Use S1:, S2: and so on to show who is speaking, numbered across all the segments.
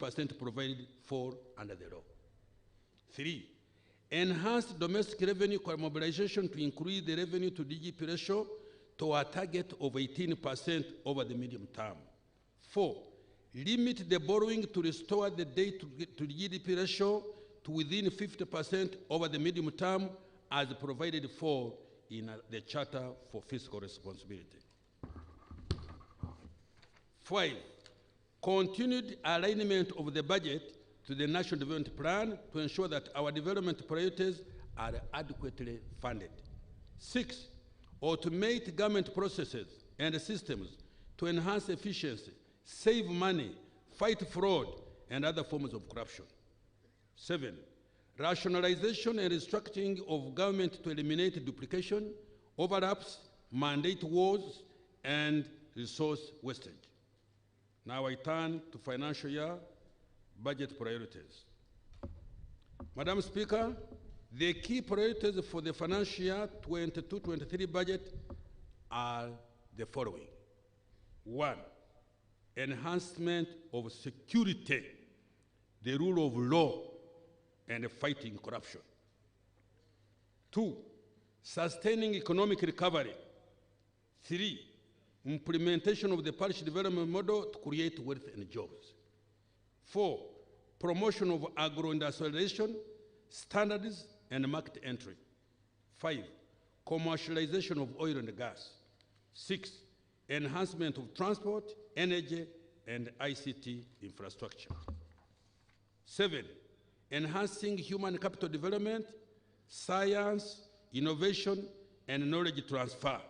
S1: 50% provided for under the law. 3, enhanced domestic revenue mobilization to increase the revenue to GDP ratio to a target of 18% over the medium term. 4, limit the borrowing to restore the debt to GDP ratio to within 50% over the medium term as provided for in the Charter for Fiscal Responsibility. 5, continued alignment of the budget to the National Development Plan to ensure that our development priorities are adequately funded. 6, automate government processes and systems to enhance efficiency, save money, fight fraud, and other forms of corruption. 7, rationalization and restructuring of government to eliminate duplication, overlaps, mandate wars, and resource wastage. Now I turn to financial year budget priorities. Madam Speaker, the key priorities for the financial year 22-23 budget are the following. 1, enhancement of security, the rule of law, and fighting corruption. 2, sustaining economic recovery. 3, implementation of the parish development model to create wealth and jobs. 4, promotion of agro-industrialization, standards, and market entry. 5, commercialization of oil and gas. 6, enhancement of transport, energy, and ICT infrastructure. 7, enhancing human capital development, science, innovation, and knowledge transfer.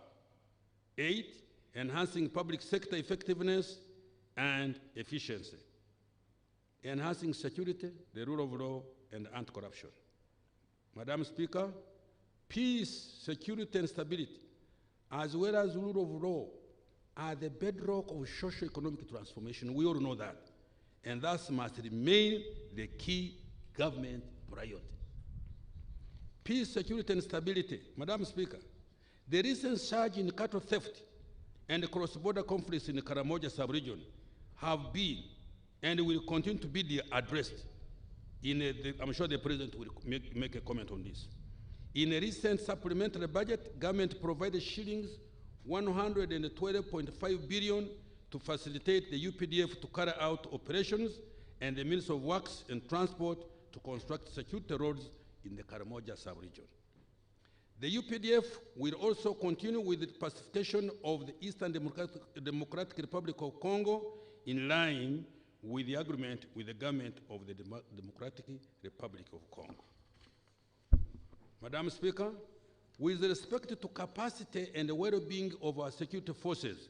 S1: 8, enhancing public sector effectiveness and efficiency. Enhancing security, the rule of law, and anti-corruption. Madam Speaker, peace, security, and stability, as well as rule of law, are the bedrock of socio-economic transformation. We all know that. And thus must remain the key government priority. Peace, security, and stability. Madam Speaker, the recent surge in cattle theft and cross-border conflicts in the Karamoja sub-region have been and will continue to be addressed. I'm sure the President will make a comment on this. In a recent supplementary budget, government provided shillings 112.5 billion to facilitate the UPDF to carry out operations and the Ministry of Works and Transport to construct security roads in the Karamoja sub-region. The UPDF will also continue with the pacification of the Eastern Democratic Republic of Congo in line with the agreement with the government of the Democratic Republic of Congo. Madam Speaker, with respect to capacity and the well-being of our security forces,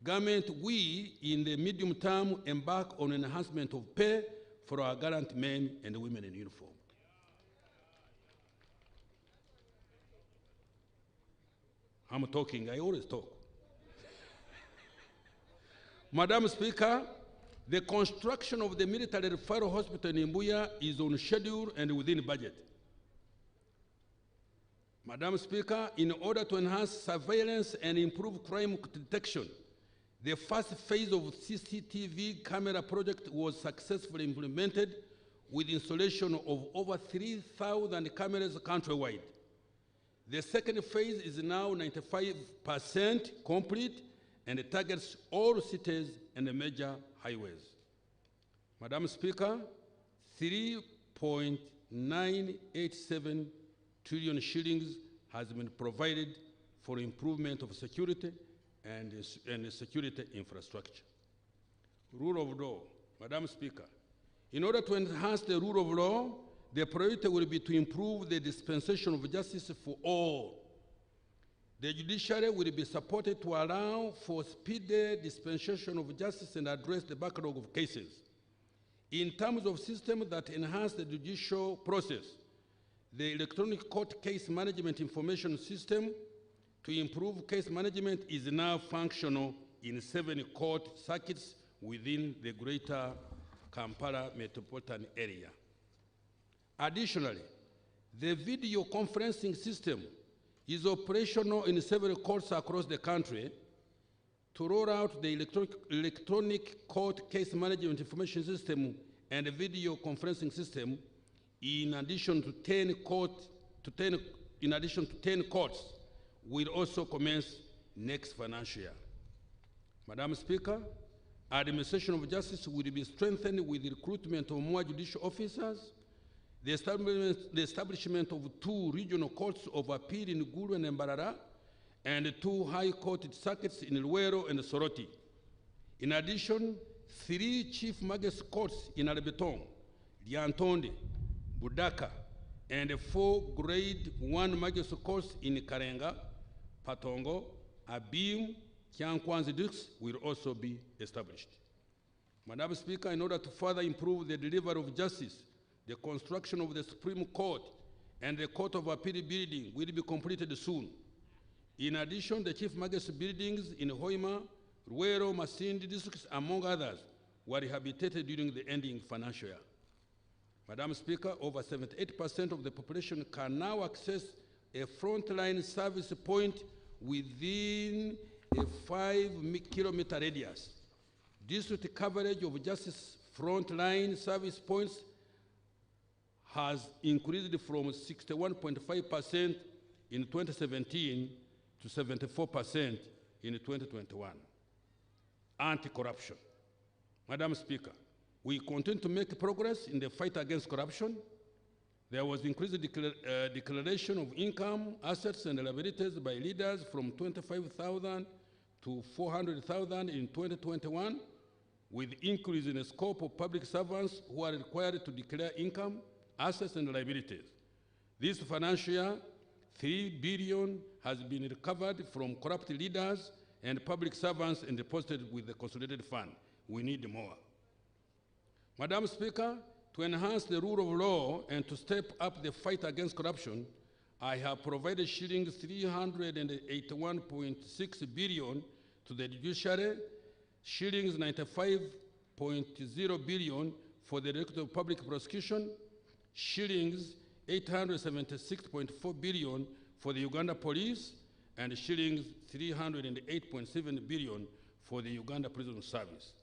S1: government will, in the medium term, embark on enhancement of pay for our gallant men and women in uniform. I'm talking, I always talk. Madam Speaker, the construction of the military referral hospital in Mbuya is on schedule and within budget. Madam Speaker, in order to enhance surveillance and improve crime detection, the first phase of CCTV camera project was successfully implemented with installation of over 3,000 cameras countrywide. The second phase is now 95% complete and it targets all cities and the major highways. Madam Speaker, 3.987 trillion shillings has been provided for improvement of security and security infrastructure. Rule of law. Madam Speaker, in order to enhance the rule of law, the priority will be to improve the dispensation of justice for all. The judiciary will be supported to allow for speedy dispensation of justice and address the backlog of cases. In terms of systems that enhance the judicial process, the electronic court case management information system to improve case management is now functional in 7 court circuits within the greater Kampala metropolitan area. Additionally, the video conferencing system is operational in several courts across the country to roll out the electronic court case management information system and video conferencing system in addition to 10 courts will also commence next financial year. Madam Speaker, administration of justice will be strengthened with the recruitment of more judicial officers, the establishment of 2 regional courts of appeal in Gulu and Mbarara, and 2 high court circuits in Luero and Soroti. In addition, 3 chief magistrate courts in Albeton, Liantonde, Budaka, and 4 grade 1 magistrate courts in Karenga, Patongo, Abim, Kyankwanzi Dukes will also be established. Madam Speaker, in order to further improve the delivery of justice, the construction of the Supreme Court and the Court of Appeal building will be completed soon. In addition, the chief magistrate buildings in Hoima, Ruero, Masindi districts, among others, were rehabilitated during the ending financial year. Madam Speaker, over 78% of the population can now access a frontline service point within a 5-kilometer radius. District coverage of justice frontline service points has increased from 61.5% in 2017 to 74% in 2021. Anti-corruption. Madam Speaker, we continue to make progress in the fight against corruption. There was increased declaration of income, assets, and liabilities by leaders from 25,000 to 400,000 in 2021, with increase in the scope of public servants who are required to declare income, assets, and liabilities. This financial year, $3 billion has been recovered from corrupt leaders and public servants and deposited with the consolidated fund. We need more. Madam Speaker, to enhance the rule of law and to step up the fight against corruption, I have provided shillings 381.6 billion to the judiciary, shillings 95.0 billion for the Directorate of Public Prosecution, shillings 876.4 billion for the Uganda Police, and shillings 308.7 billion for the Uganda Prison Service.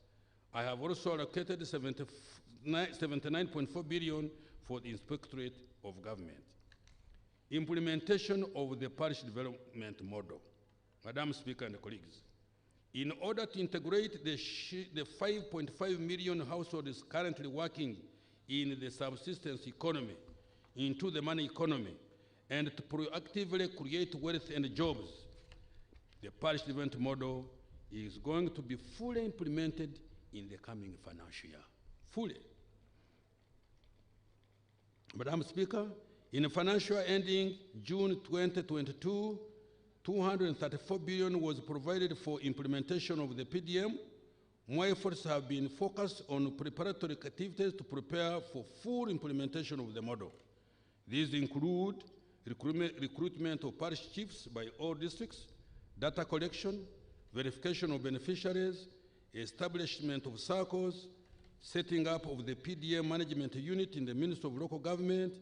S1: I have also allocated 79.4 billion for the Inspectorate of Government. Implementation of the parish development model. Madam Speaker and colleagues, in order to integrate the 5.5 million households currently working in the subsistence economy into the money economy and to proactively create wealth and jobs, the parish development model is going to be fully implemented in the coming financial year. Fully. Madam Speaker, in the financial year ending June 2022, 234 billion was provided for implementation of the PDM. More efforts have been focused on preparatory activities to prepare for full implementation of the model. These include recruitment of parish chiefs by all districts, data collection, verification of beneficiaries, establishment of circles, setting up of the PDM management unit in the Ministry of Local Government,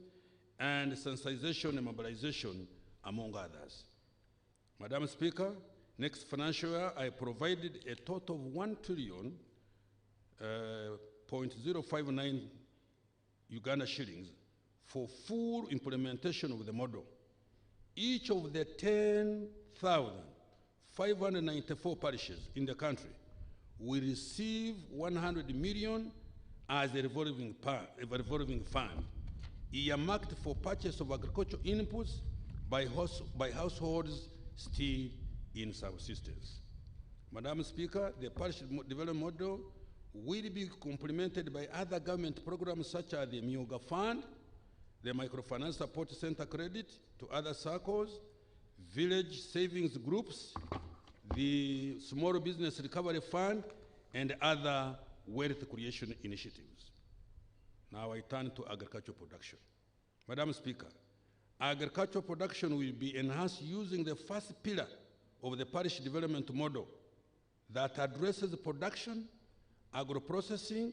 S1: and sensitization and mobilization, among others. Madam Speaker, next financial year, I provided a total of 1,059 Uganda shillings for full implementation of the model. Each of the 10,594 parishes in the country will receive 100 million as a revolving fund, earmarked for purchase of agricultural inputs by households still in subsistence. Madam Speaker, the parish development model will be complemented by other government programs such as the Myoga Fund, the Microfinance Support Center credit to other circles, village savings groups, the Small Business Recovery Fund, and other wealth creation initiatives. Now I turn to agricultural production. Madam Speaker, agricultural production will be enhanced using the first pillar of the parish development model that addresses production, agro-processing,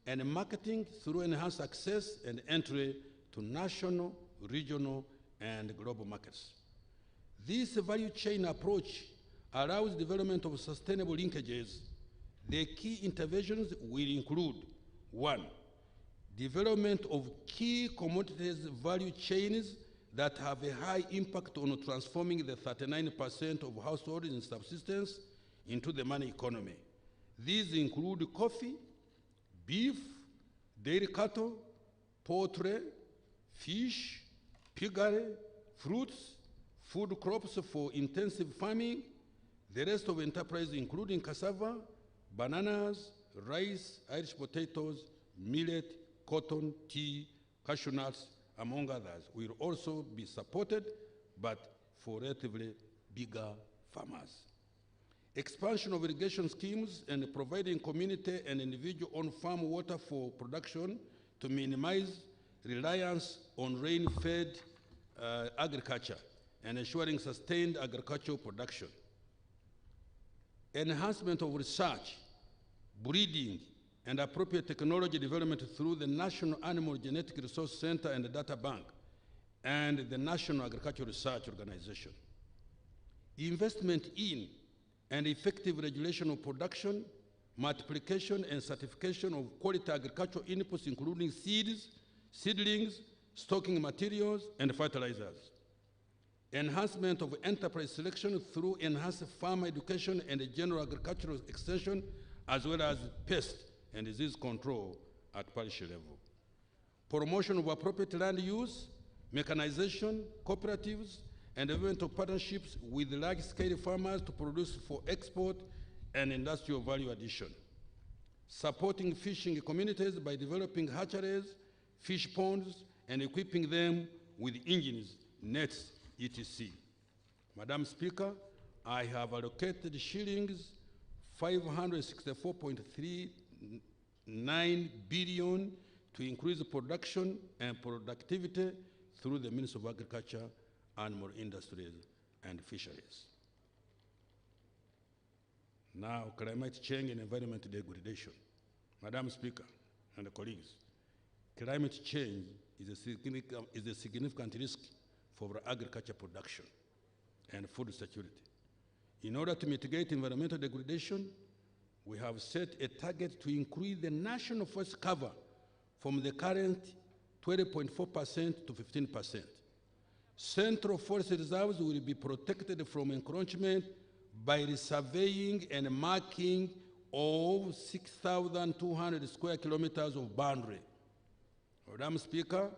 S1: and marketing through enhanced access and entry to national, regional, and global markets. This value chain approach allows development of sustainable linkages. The key interventions will include: 1, development of key commodities value chains that have a high impact on transforming the 39% of households in subsistence into the money economy. These include coffee, beef, dairy cattle, poultry, fish, piggery, fruits, food crops for intensive farming, the rest of enterprise including cassava, bananas, rice, Irish potatoes, millet, cotton, tea, cashew nuts, among others, will also be supported, but for relatively bigger farmers. Expansion of irrigation schemes and providing community and individual-owned farm water for production to minimize reliance on rain-fed agriculture and ensuring sustained agricultural production. Enhancement of research, breeding, and appropriate technology development through the National Animal Genetic Resource Center and Data Bank and the National Agricultural Research Organization. Investment in and effective regulation of production, multiplication, and certification of quality agricultural inputs, including seeds, seedlings, stocking materials, and fertilizers. Enhancement of enterprise selection through enhanced farmer education and general agricultural extension, as well as pest and disease control at parish level. Promotion of appropriate land use, mechanization, cooperatives, and development of partnerships with large-scale farmers to produce for export and industrial value addition. Supporting fishing communities by developing hatcheries, fish ponds, and equipping them with engines, nets, etc. Madam Speaker, I have allocated shillings 564.39 billion to increase production and productivity through the Ministry of Agriculture, Animal Industries, and Fisheries. Now, climate change and environment degradation. Madam Speaker and colleagues, climate change is a significant risk for agriculture production and food security. In order to mitigate environmental degradation, we have set a target to increase the national forest cover from the current 20.4% to 15%. Central forest reserves will be protected from encroachment by resurveying and marking of 6,200 square kilometers of boundary. Madam Speaker,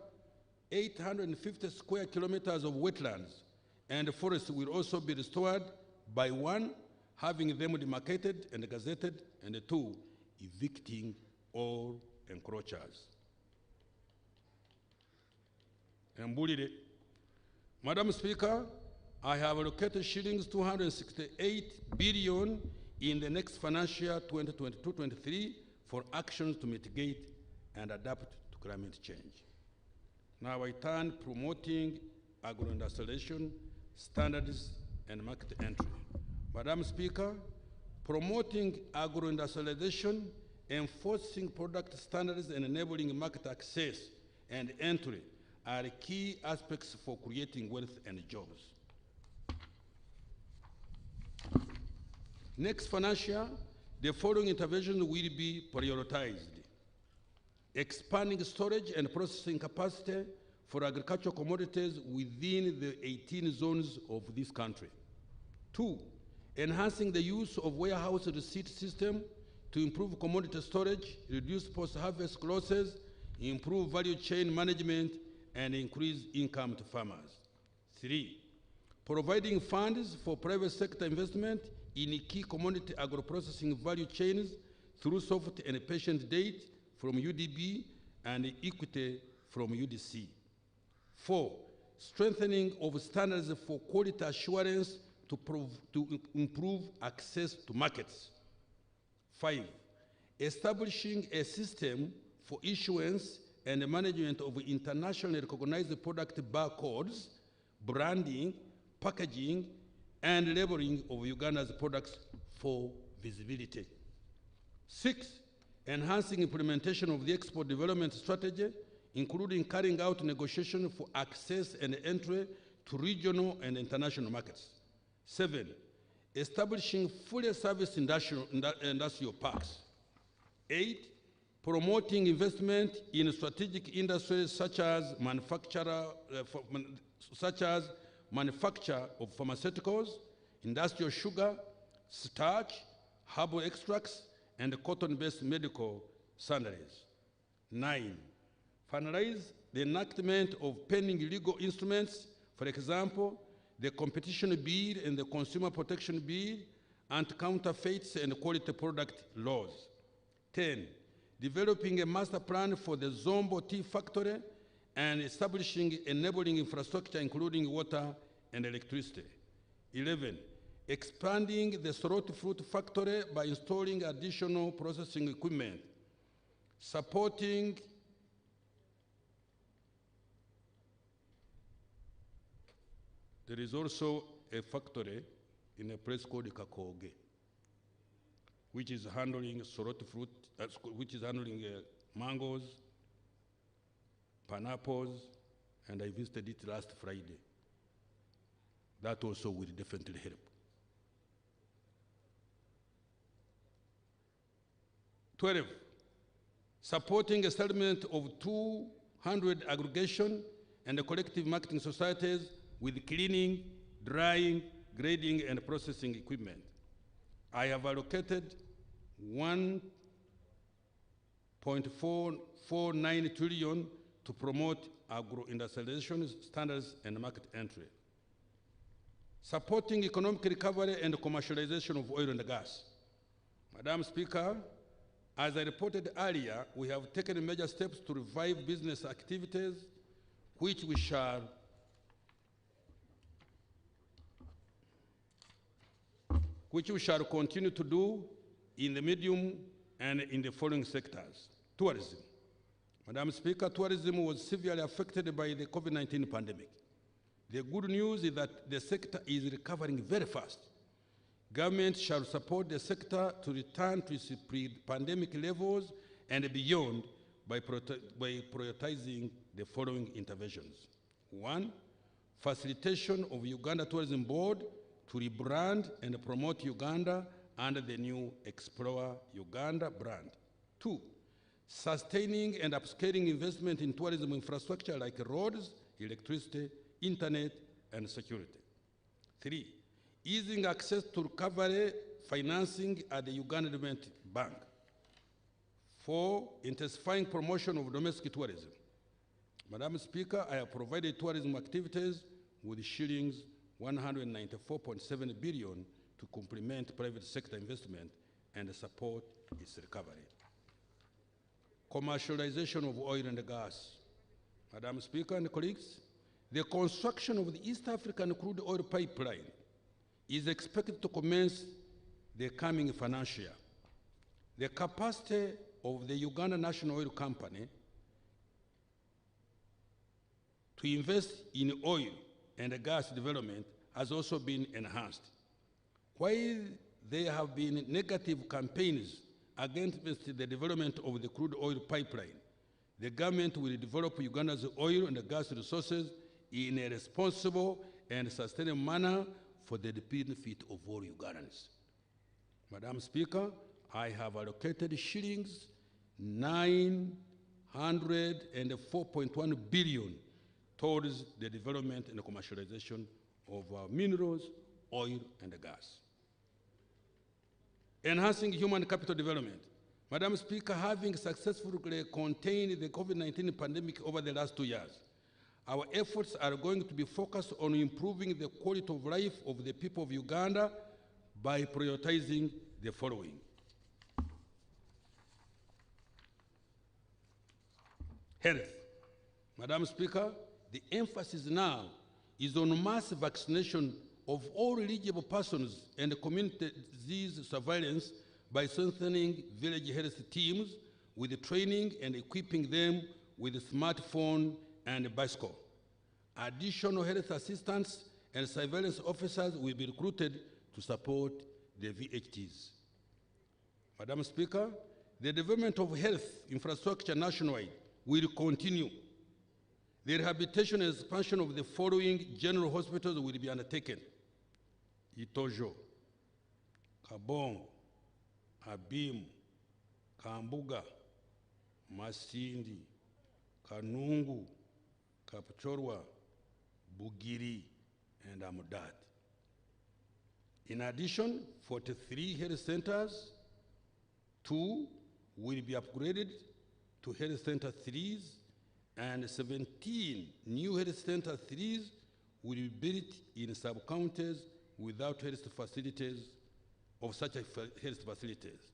S1: 850 square kilometers of wetlands and forests will also be restored by 1, having them demarcated and gazetted, and 2, evicting all encroachers. Madam Speaker, I have allocated shillings 268 billion in the next financial year 2022-23 for actions to mitigate and adapt to climate change. Now I turn promoting agro-industrialization, standards, and market entry. Madam Speaker, promoting agro-industrialization, enforcing product standards, and enabling market access and entry are key aspects for creating wealth and jobs. Next financial year, the following interventions will be prioritized: expanding storage and processing capacity for agricultural commodities within the 18 zones of this country. 2, enhancing the use of warehouse receipt system to improve commodity storage, reduce post-harvest losses, improve value chain management, and increase income to farmers. 3, providing funds for private sector investment in key commodity agro-processing value chains through soft and patient debt from UDB and equity from UDC. 4, strengthening of standards for quality assurance to improve access to markets. 5, establishing a system for issuance and management of internationally recognized product barcodes, branding, packaging, and labeling of Uganda's products for visibility. 6, enhancing implementation of the export development strategy, including carrying out negotiations for access and entry to regional and international markets. 7, establishing fully serviced industrial parks. 8, promoting investment in strategic industries such as manufacture of pharmaceuticals, industrial sugar, starch, herbal extracts, and cotton-based medical sundries. 9, finalize the enactment of pending legal instruments, for example, the Competition Bill and the Consumer Protection Bill, anti-counterfeits and quality product laws. 10, developing a master plan for the Zombo Tea Factory and establishing enabling infrastructure including water and electricity. 11, expanding the Soroti Fruit Factory by installing additional processing equipment, supporting there is also a factory in a place called Kakoge, which is handling Soroti fruit, which is handling mangoes, pineapples, and I visited it last Friday. That also will definitely help. 12, supporting a settlement of 200 aggregation and collective marketing societies with cleaning, drying, grading, and processing equipment. I have allocated 1.449 trillion to promote agro-industrialization standards and market entry. Supporting economic recovery and commercialization of oil and gas. Madam Speaker, as I reported earlier, we have taken major steps to revive business activities, which we shall continue to do in the medium and in the following sectors. Tourism. Madam Speaker, tourism was severely affected by the COVID-19 pandemic. The good news is that the sector is recovering very fast. Government shall support the sector to return to its pre-pandemic levels and beyond by prioritizing the following interventions. 1, facilitation of Uganda Tourism Board to rebrand and promote Uganda under the new Explore Uganda brand. 2, sustaining and upscaling investment in tourism infrastructure like roads, electricity, internet, and security. 3, easing access to recovery financing at the Uganda Development Bank. 4, intensifying promotion of domestic tourism. Madam Speaker, I have provided tourism activities with shillings 194.7 billion to complement private sector investment and support its recovery. Commercialization of oil and gas. Madam Speaker and colleagues, the construction of the East African crude oil pipeline is expected to commence the coming financial year. The capacity of the Uganda National Oil Company to invest in oil and gas development has also been enhanced. While there have been negative campaigns against the development of the crude oil pipeline, the government will develop Uganda's oil and gas resources in a responsible and sustainable manner for the benefit of all Ugandans. Madam Speaker, I have allocated shillings 904.1 billion towards the development and commercialization of minerals, oil, and gas. Enhancing human capital development. Madam Speaker, having successfully contained the COVID-19 pandemic over the last 2 years, our efforts are going to be focused on improving the quality of life of the people of Uganda by prioritizing the following. Health. Madam Speaker, the emphasis now is on mass vaccination of all eligible persons and community disease surveillance by strengthening village health teams with training and equipping them with smartphone and bicycle. Additional health assistants and surveillance officers will be recruited to support the VHTs. Madam Speaker, the development of health infrastructure nationwide will continue. The rehabilitation and expansion of the following general hospitals will be undertaken: Itojo, Kabongo, Abimu, Kambuga, Masindi, Kanungu, Kapchorwa, Bugiri, and Amudat. In addition, 43 health centers, 2 will be upgraded to health center 3s, and 17 new health center 3s will be built in sub-counties without health facilities of such health facilities.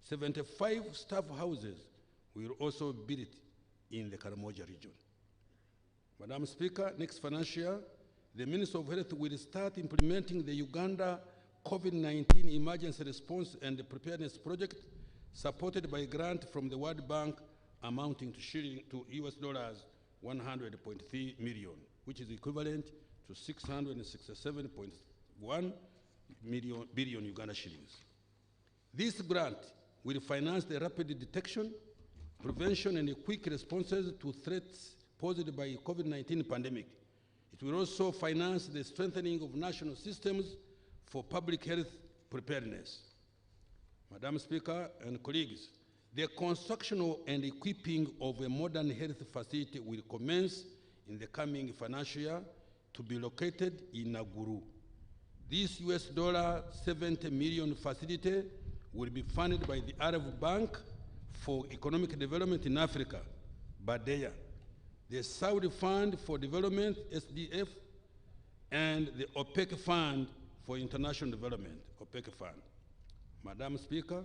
S1: 75 staff houses will also be built in the Karamoja region. Madam Speaker, next financial year, the Minister of Health will start implementing the Uganda COVID-19 Emergency Response and Preparedness Project, supported by a grant from the World Bank amounting to US dollars 100.3 million, which is equivalent to 667.1 billion Uganda shillings. This grant will finance the rapid detection, prevention, and quick responses to threats posed by COVID-19 pandemic. It will also finance the strengthening of national systems for public health preparedness. Madam Speaker and colleagues, the construction and equipping of a modern health facility will commence in the coming financial year to be located in Naguru. This US $70 million facility will be funded by the Arab Bank for Economic Development in Africa, BADEA, the Saudi Fund for Development, SDF, and the OPEC Fund for International Development, OPEC Fund. Madam Speaker,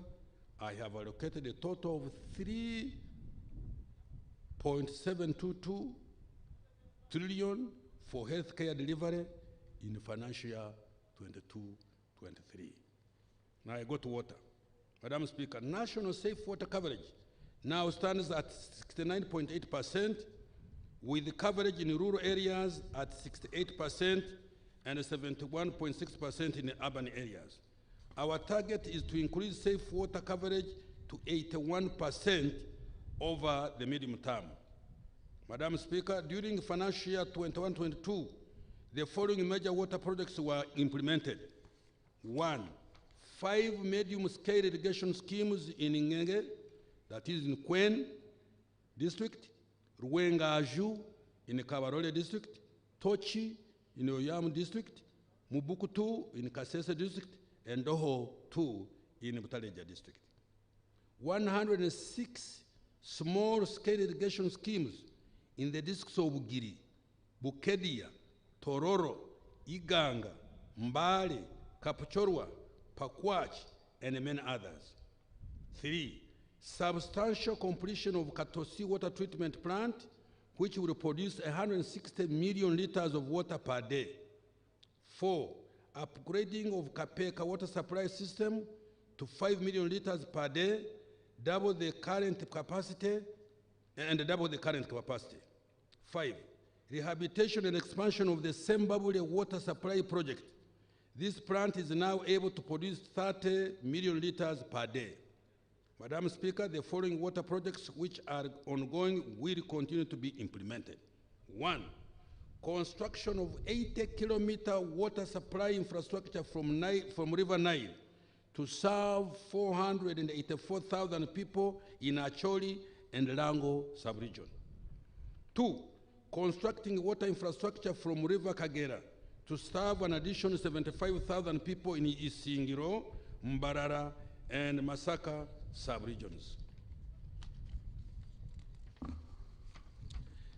S1: I have allocated a total of $3.722 trillion for healthcare delivery in financial year 22-23. Now I go to water. Madam Speaker, national safe water coverage now stands at 69.8%, with the coverage in rural areas at 68% and 71.6% in the urban areas. Our target is to increase safe water coverage to 81% over the medium term. Madam Speaker, during financial year 21-22, the following major water projects were implemented. 1, 5 medium-scale irrigation schemes in Ngenge, that is in Kwen district, Ruwenga-Aju in Kabarole district, Tochi in Oyam district, Mubukutu in Kasese district, and Doho 2 in Butaleja district. 106 small-scale irrigation schemes in the districts of Bugiri, Bukedia, Tororo, Iganga, Mbale, Kapchorwa, Pakwach, and many others. 3, substantial completion of Katosi water treatment plant, which will produce 160 million liters of water per day. 4, upgrading of Kapeka water supply system to 5 million liters per day, double the current capacity. 5, rehabilitation and expansion of the Sembabule water supply project. This plant is now able to produce 30 million liters per day. Madam Speaker, the following water projects which are ongoing will continue to be implemented. 1, construction of 80-kilometer water supply infrastructure from River Nile to serve 484,000 people in Acholi and Lango sub-region. 2, constructing water infrastructure from River Kagera to serve an additional 75,000 people in Isingiro, Mbarara, and Masaka sub-regions.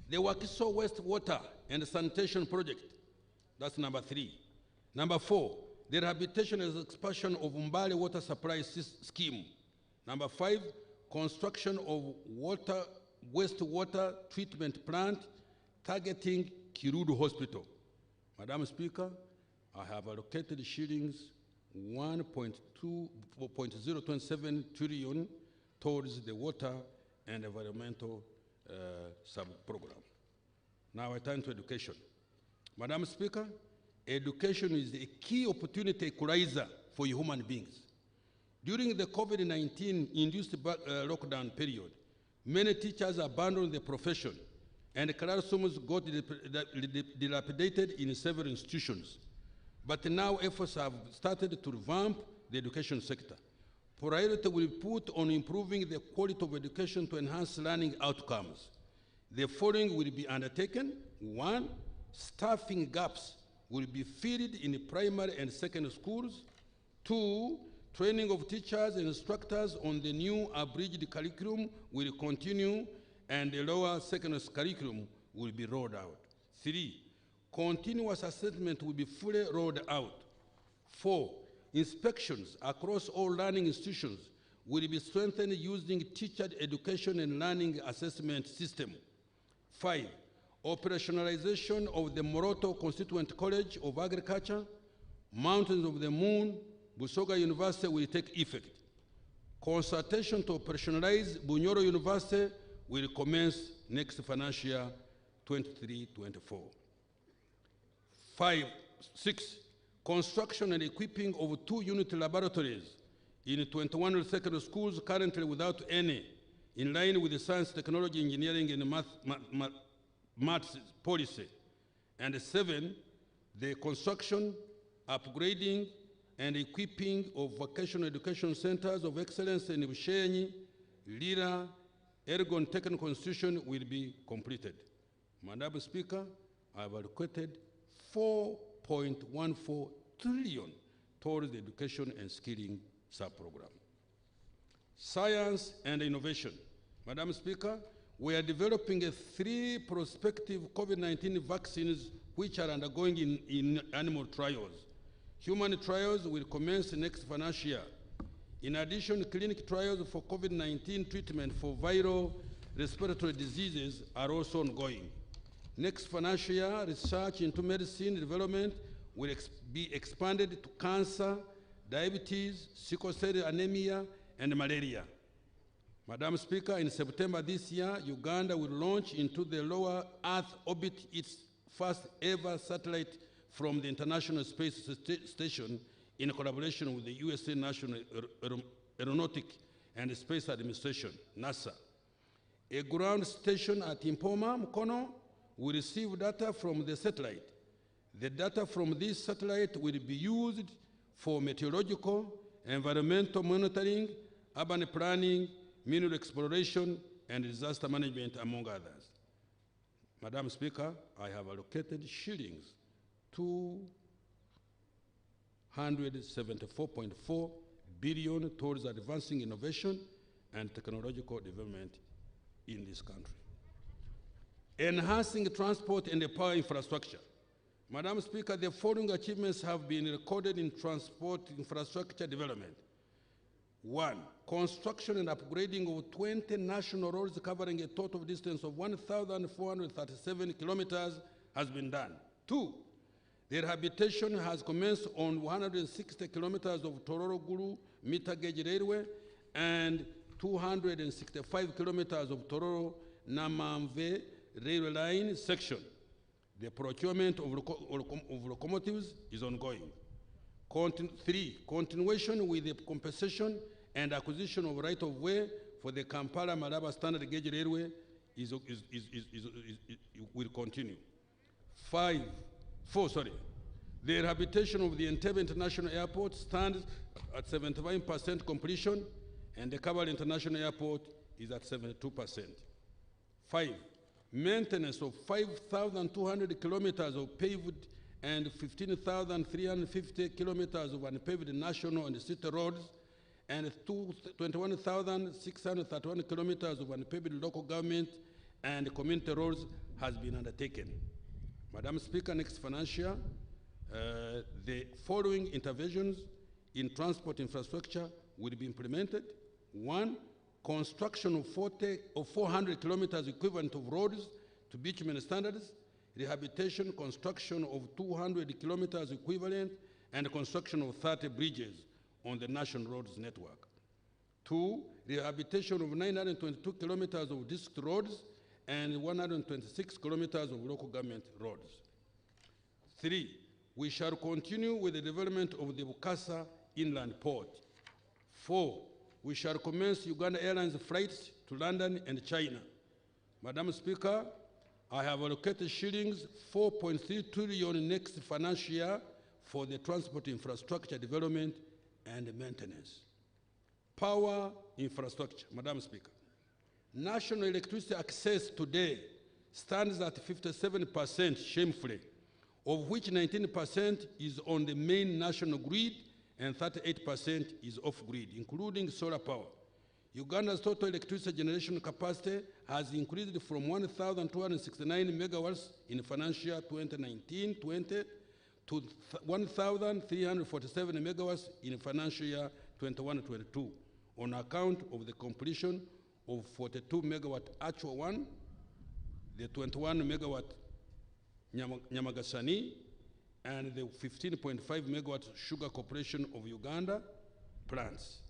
S1: The Wakiso wastewater and sanitation project, that's number 3. Number 4, the rehabilitation and expansion of Mbale water supply scheme. Number 5, construction of wastewater treatment plant targeting Kirudu Hospital. Madam Speaker, I have allocated shillings 1.027 trillion towards the water and environmental sub-program. Now I turn to education. Madam Speaker, education is a key opportunity equalizer for human beings. During the COVID-19 induced lockdown period, many teachers abandoned the profession and classrooms got dilapidated in several institutions. But now efforts have started to revamp the education sector. Priority will be put on improving the quality of education to enhance learning outcomes. The following will be undertaken. 1, staffing gaps will be filled in primary and secondary schools. 2, training of teachers and instructors on the new abridged curriculum will continue, and the lower secondary curriculum will be rolled out. 3, continuous assessment will be fully rolled out. 4, inspections across all learning institutions will be strengthened using teacher education and learning assessment system. 5, operationalization of the Moroto Constituent College of Agriculture, Mountains of the Moon, Busoga University will take effect. Consultation to operationalize Bunyoro University will commence next financial year 23-24. 6, construction and equipping of 2 unit laboratories in 21 secondary schools currently without any, in line with the science, technology, engineering, and maths policy. And 7, the construction, upgrading, and equipping of vocational education centers of excellence in Bushenyi, Lira, Ergon Technical Institution will be completed. Madam Speaker, I have allocated 4.14 trillion towards the education and skilling sub-program. Science and innovation. Madam Speaker, we are developing 3 prospective COVID-19 vaccines which are undergoing in animal trials. Human trials will commence next financial year. In addition, clinical trials for COVID-19 treatment for viral respiratory diseases are also ongoing. Next financial year, research into medicine development will be expanded to cancer, diabetes, sickle cell anemia, and malaria. Madam Speaker, in September this year, Uganda will launch into the lower Earth orbit its first ever satellite from the International Space Station in collaboration with the USA National Aeronautic and Space Administration, NASA. A ground station at Impoma, Mukono, will receive data from the satellite. The data from this satellite will be used for meteorological, environmental monitoring, urban planning, mineral exploration, and disaster management, among others. Madam Speaker, I have allocated shillings 274.4 billion towards advancing innovation and technological development in this country. Enhancing transport and the power infrastructure. Madam Speaker, the following achievements have been recorded in transport infrastructure development. 1, construction and upgrading of 20 national roads covering a total distance of 1,437 kilometers has been done. 2, the rehabilitation has commenced on 160 kilometers of Tororo-Gulu meter gauge railway and 265 kilometers of Tororo-Namamve railway line section. The procurement of locomotives is ongoing. 3, continuation with the compensation and acquisition of right-of-way for the Kampala-Malaba standard gauge railway will continue. 4, the rehabilitation of the Entebbe International Airport stands at 75% completion, and the Kabale International Airport is at 72%. 5, maintenance of 5,200 kilometers of paved and 15,350 kilometers of unpaved national and city roads, and 21,631 kilometers of unpaved local government and community roads has been undertaken. Madam Speaker, next financial year, the following interventions in transport infrastructure will be implemented. 1, construction of 400 kilometers equivalent of roads to bitumen standards, rehabilitation, construction of 200 kilometers equivalent, and construction of 30 bridges on the national roads network. 2, rehabilitation of 922 kilometers of district roads and 126 kilometers of local government roads. 3, we shall continue with the development of the Bukasa Inland Port. 4, we shall commence Uganda Airlines flights to London and China. Madam Speaker, I have allocated shillings 4.3 trillion next financial year for the transport infrastructure development and maintenance. Power infrastructure, Madam Speaker. National electricity access today stands at 57% shamefully, of which 19% is on the main national grid and 38% is off-grid, including solar power. Uganda's total electricity generation capacity has increased from 1,269 megawatts in financial year 2019-20 to 1,347 megawatts in financial year 21-22 on account of the completion of 42 megawatt actual one, the 21 megawatt Nyamagasani, and the 15.5 megawatt Sugar Corporation of Uganda plants.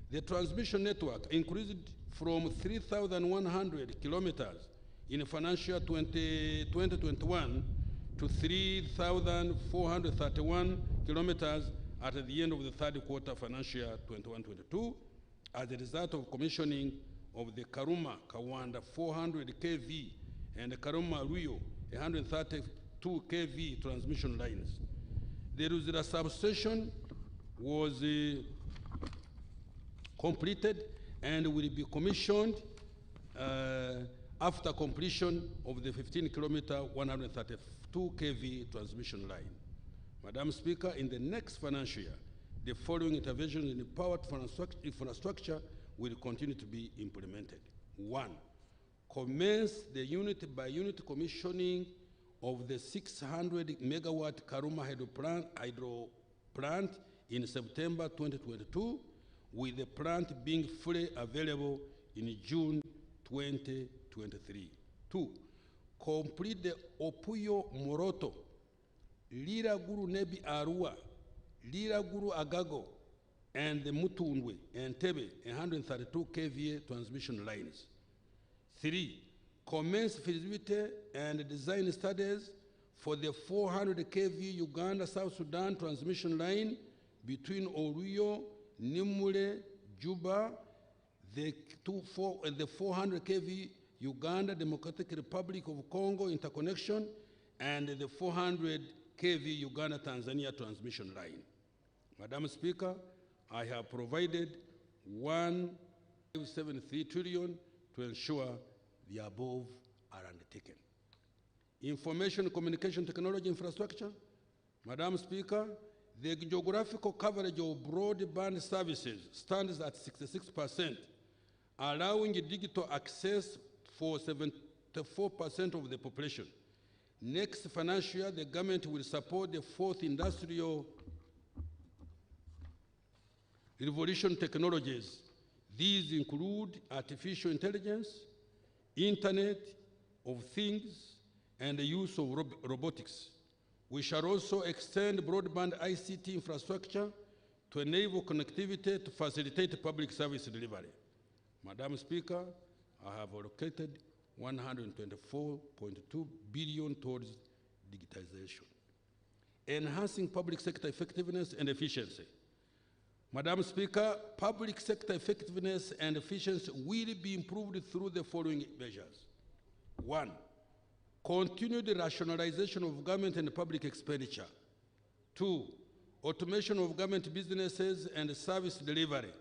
S1: The transmission network increased from 3,100 kilometers in financial year 2021 to 3,431 kilometers at the end of the third quarter financial year 21-22 as a result of commissioning of the Karuma Kawanda 400 kV and the Karuma Ruyo 132 kV transmission lines. The Ruzira substation was completed and will be commissioned after completion of the 15-kilometer 132 kV transmission line. Madam Speaker, in the next financial year, the following interventions in the power infrastructure will continue to be implemented. 1, commence the unit-by-unit commissioning of the 600 megawatt Karuma hydro plant in September 2022, with the plant being fully available in June 2023. 2, complete the Opuyo Moroto, Lira Guru Nebi Arua, Lira Guru Agago, and the Mutundwe and Tebe 132 kVA transmission lines. 3, commence feasibility and design studies for the 400 kV Uganda-South Sudan transmission line between Oruyo, Nimule, Juba, the 400 kV Uganda Democratic Republic of Congo interconnection, and the 400 kV Uganda-Tanzania transmission line. Madam Speaker, I have provided 1.73 trillion to ensure the above are undertaken. Information communication technology infrastructure. Madam Speaker, the geographical coverage of broadband services stands at 66%, allowing digital access for 74% of the population. Next financial year, the government will support the fourth industrial revolution technologies. These include artificial intelligence, Internet of Things, and the use of robotics. We shall also extend broadband ICT infrastructure to enable connectivity to facilitate public service delivery. Madam Speaker, I have allocated 124.2 billion towards digitization. Enhancing public sector effectiveness and efficiency. Madam Speaker, public sector effectiveness and efficiency will be improved through the following measures. 1, continued rationalization of government and public expenditure. 2, automation of government businesses and service delivery.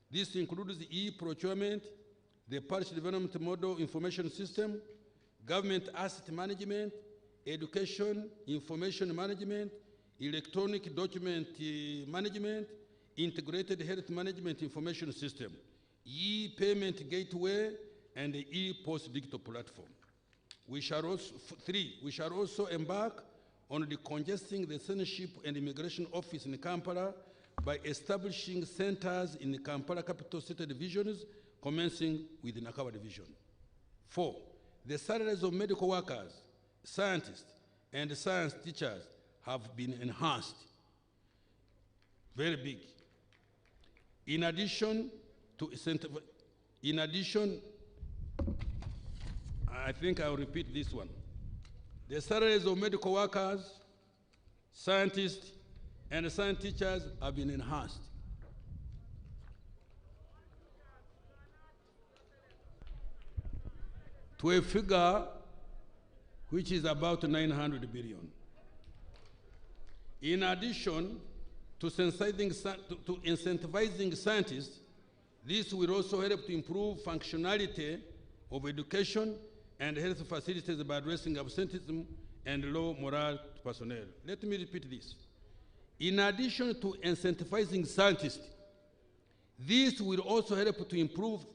S1: This includes e-procurement, the Parish Development Model Information System, government asset management, education, information management, electronic document management, integrated health management information system, e-payment gateway, and the e-post digital platform. We shall also, 3, we shall also embark on decongesting the Citizenship and Immigration Office in Kampala by establishing centers in the Kampala Capital City divisions, commencing with the Nakawa division. 4, the salaries of medical workers, scientists, and science teachers have been enhanced. Very big. In addition, I think I'll repeat this one. The salaries of medical workers, scientists, and science teachers have been enhanced. To a figure which is about 900 billion. In addition, to incentivizing scientists. This will also help to improve functionality of education and health facilities by addressing absenteeism and low morale to personnel. Let me repeat this. In addition to incentivizing scientists, this will also help to improve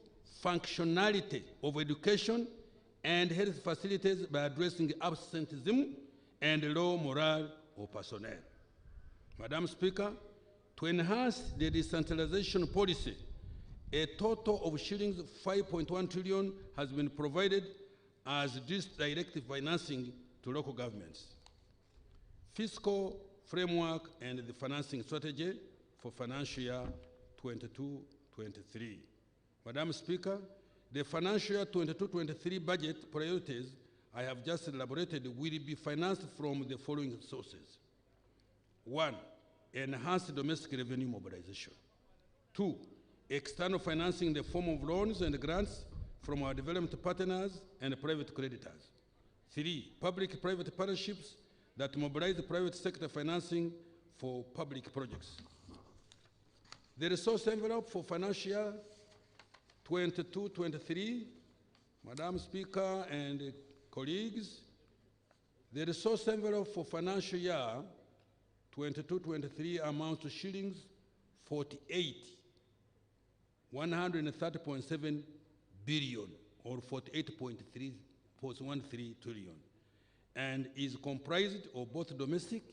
S1: functionality of education and health facilities by addressing absenteeism and low morale of personnel. Madam Speaker, to enhance the decentralization policy, a total of shillings 5.1 trillion has been provided as directive financing to local governments. Fiscal framework and the financing strategy for financial year 22-23. Madam Speaker, the financial year 22-23 budget priorities I have just elaborated will be financed from the following sources. 1, enhanced domestic revenue mobilization. 2, external financing in the form of loans and grants from our development partners and private creditors. 3, public-private partnerships that mobilize the private sector financing for public projects. The resource envelope for financial year 22-23, Madam Speaker and colleagues, the resource envelope for financial year 22-23 amounts to shillings 130.7 billion or 48.13 trillion, and is comprised of both domestic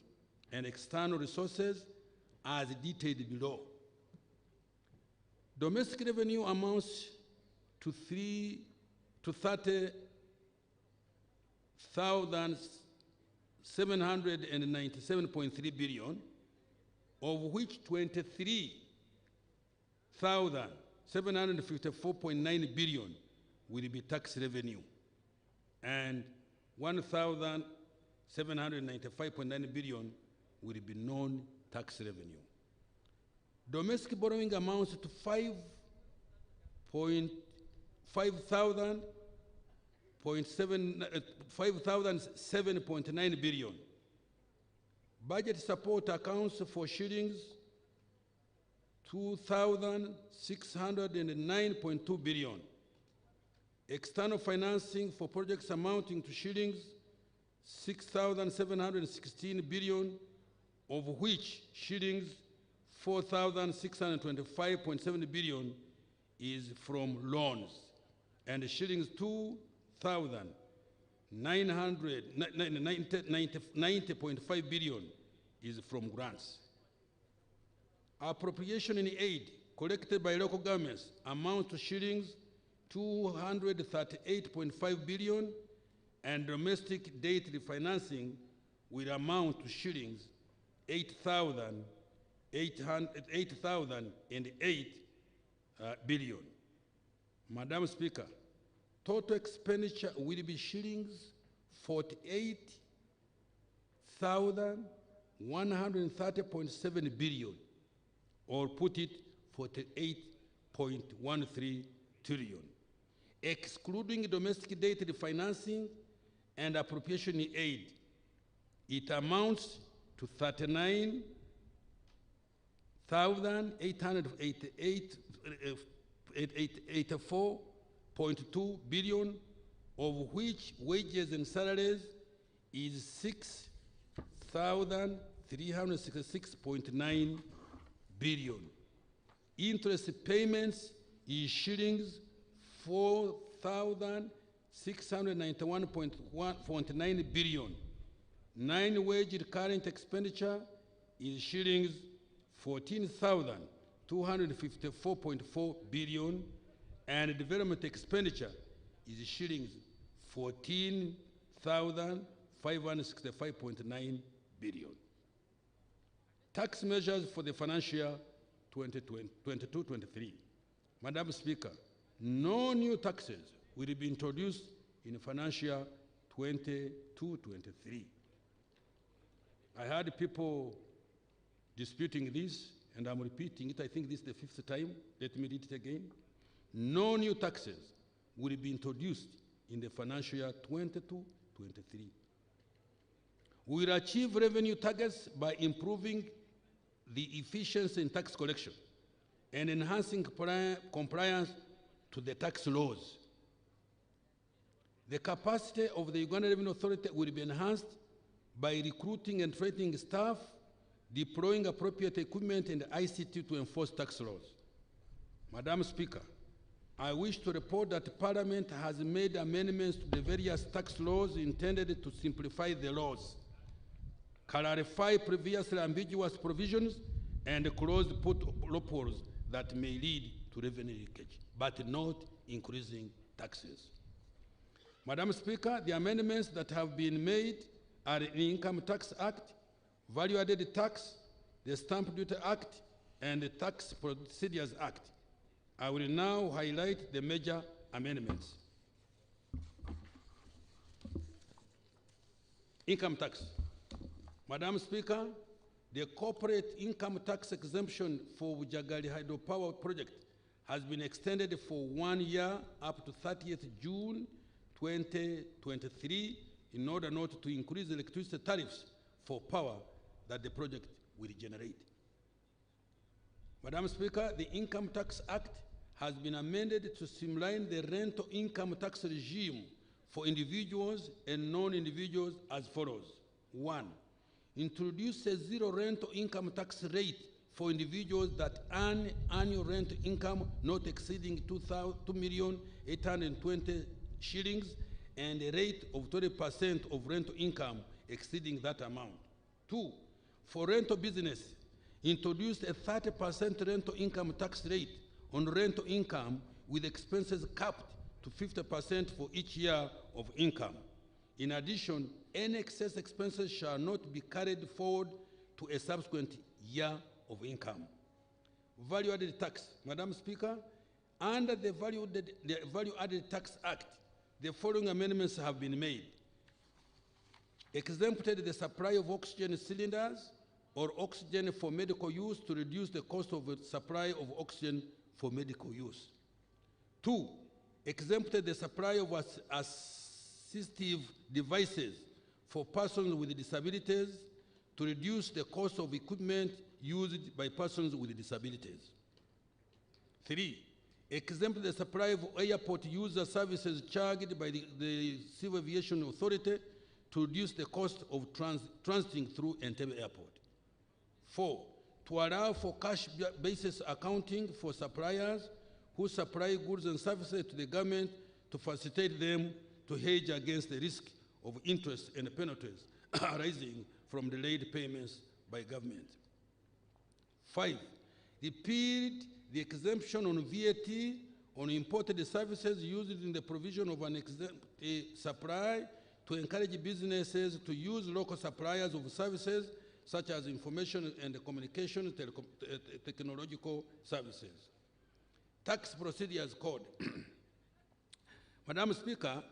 S1: and external resources as detailed below. Domestic revenue amounts to 30,797.3 billion, of which 23,754.9 billion will be tax revenue, and 1,795.9 billion will be non-tax revenue. Domestic borrowing amounts to 5,007.9 billion. Budget support accounts for shillings 2,609.2 billion. External financing for projects amounting to shillings 6,716 billion, of which shillings 4,625.7 billion is from loans, and shillings 2,990.5 billion is from grants. Appropriation in aid collected by local governments amounts to shillings 238.5 billion, and domestic debt refinancing will amount to shillings 8,008 billion. Madam Speaker, total expenditure will be shillings 48,130.7 billion, or put it 48.13 trillion. Excluding domestic debt refinancing and appropriation in aid, it amounts to 39,884.2 billion, of which wages and salaries is 6,366.9 billion. Interest payments is shillings 4,691.9 billion. Non-wage recurrent expenditure is shillings 14,254.4 billion, and development expenditure is shillings 14,565.9 billion. Tax measures for the financial year 2022-23. Madam Speaker, no new taxes will be introduced in financial year 22-23. I heard people disputing this, and I'm repeating it. I think this is the 5th time. Let me read it again. No new taxes will be introduced in the financial year 22-23. We will achieve revenue targets by improving the efficiency in tax collection and enhancing compliance to the tax laws. The capacity of the Uganda Revenue Authority will be enhanced by recruiting and training staff, deploying appropriate equipment and ICT to enforce tax laws. Madam Speaker, I wish to report that Parliament has made amendments to the various tax laws intended to simplify the laws, clarify previously ambiguous provisions, and close loopholes that may lead to revenue leakage, but not increasing taxes. Madam Speaker, the amendments that have been made are the Income Tax Act, Value Added Tax, the Stamp Duty Act, and the Tax Procedures Act. I will now highlight the major amendments. Income tax. Madam Speaker, the corporate income tax exemption for Jagali hydropower project has been extended for 1 year up to 30th June 2023 in order not to increase electricity tariffs for power that the project will generate. Madam Speaker, the Income Tax Act has been amended to streamline the rental income tax regime for individuals and non-individuals as follows. 1. Introduce a zero rental income tax rate for individuals that earn annual rental income not exceeding 2,820,000 shillings and a rate of 20% of rental income exceeding that amount. 2. For rental business, introduce a 30% rental income tax rate on rental income with expenses capped to 50% for each year of income. In addition, any excess expenses shall not be carried forward to a subsequent year of income. Value-added tax. Madam Speaker, under the Value-Added Tax Act, the following amendments have been made. Exempted the supply of oxygen cylinders or oxygen for medical use to reduce the cost of the supply of oxygen for medical use. 2. Exempted the supply of assistive devices for persons with disabilities to reduce the cost of equipment used by persons with disabilities. 3. Exempt the supply of airport user services charged by the Civil Aviation Authority to reduce the cost of transiting through Entebbe Airport. 4. To allow for cash-basis accounting for suppliers who supply goods and services to the government to facilitate them to hedge against the risk of interest and penalties arising from delayed payments by government. 5. Repealed the exemption on VAT on imported services used in the provision of an exempt supply to encourage businesses to use local suppliers of services such as information and communication technological services. Tax Procedures Code. Madam Speaker,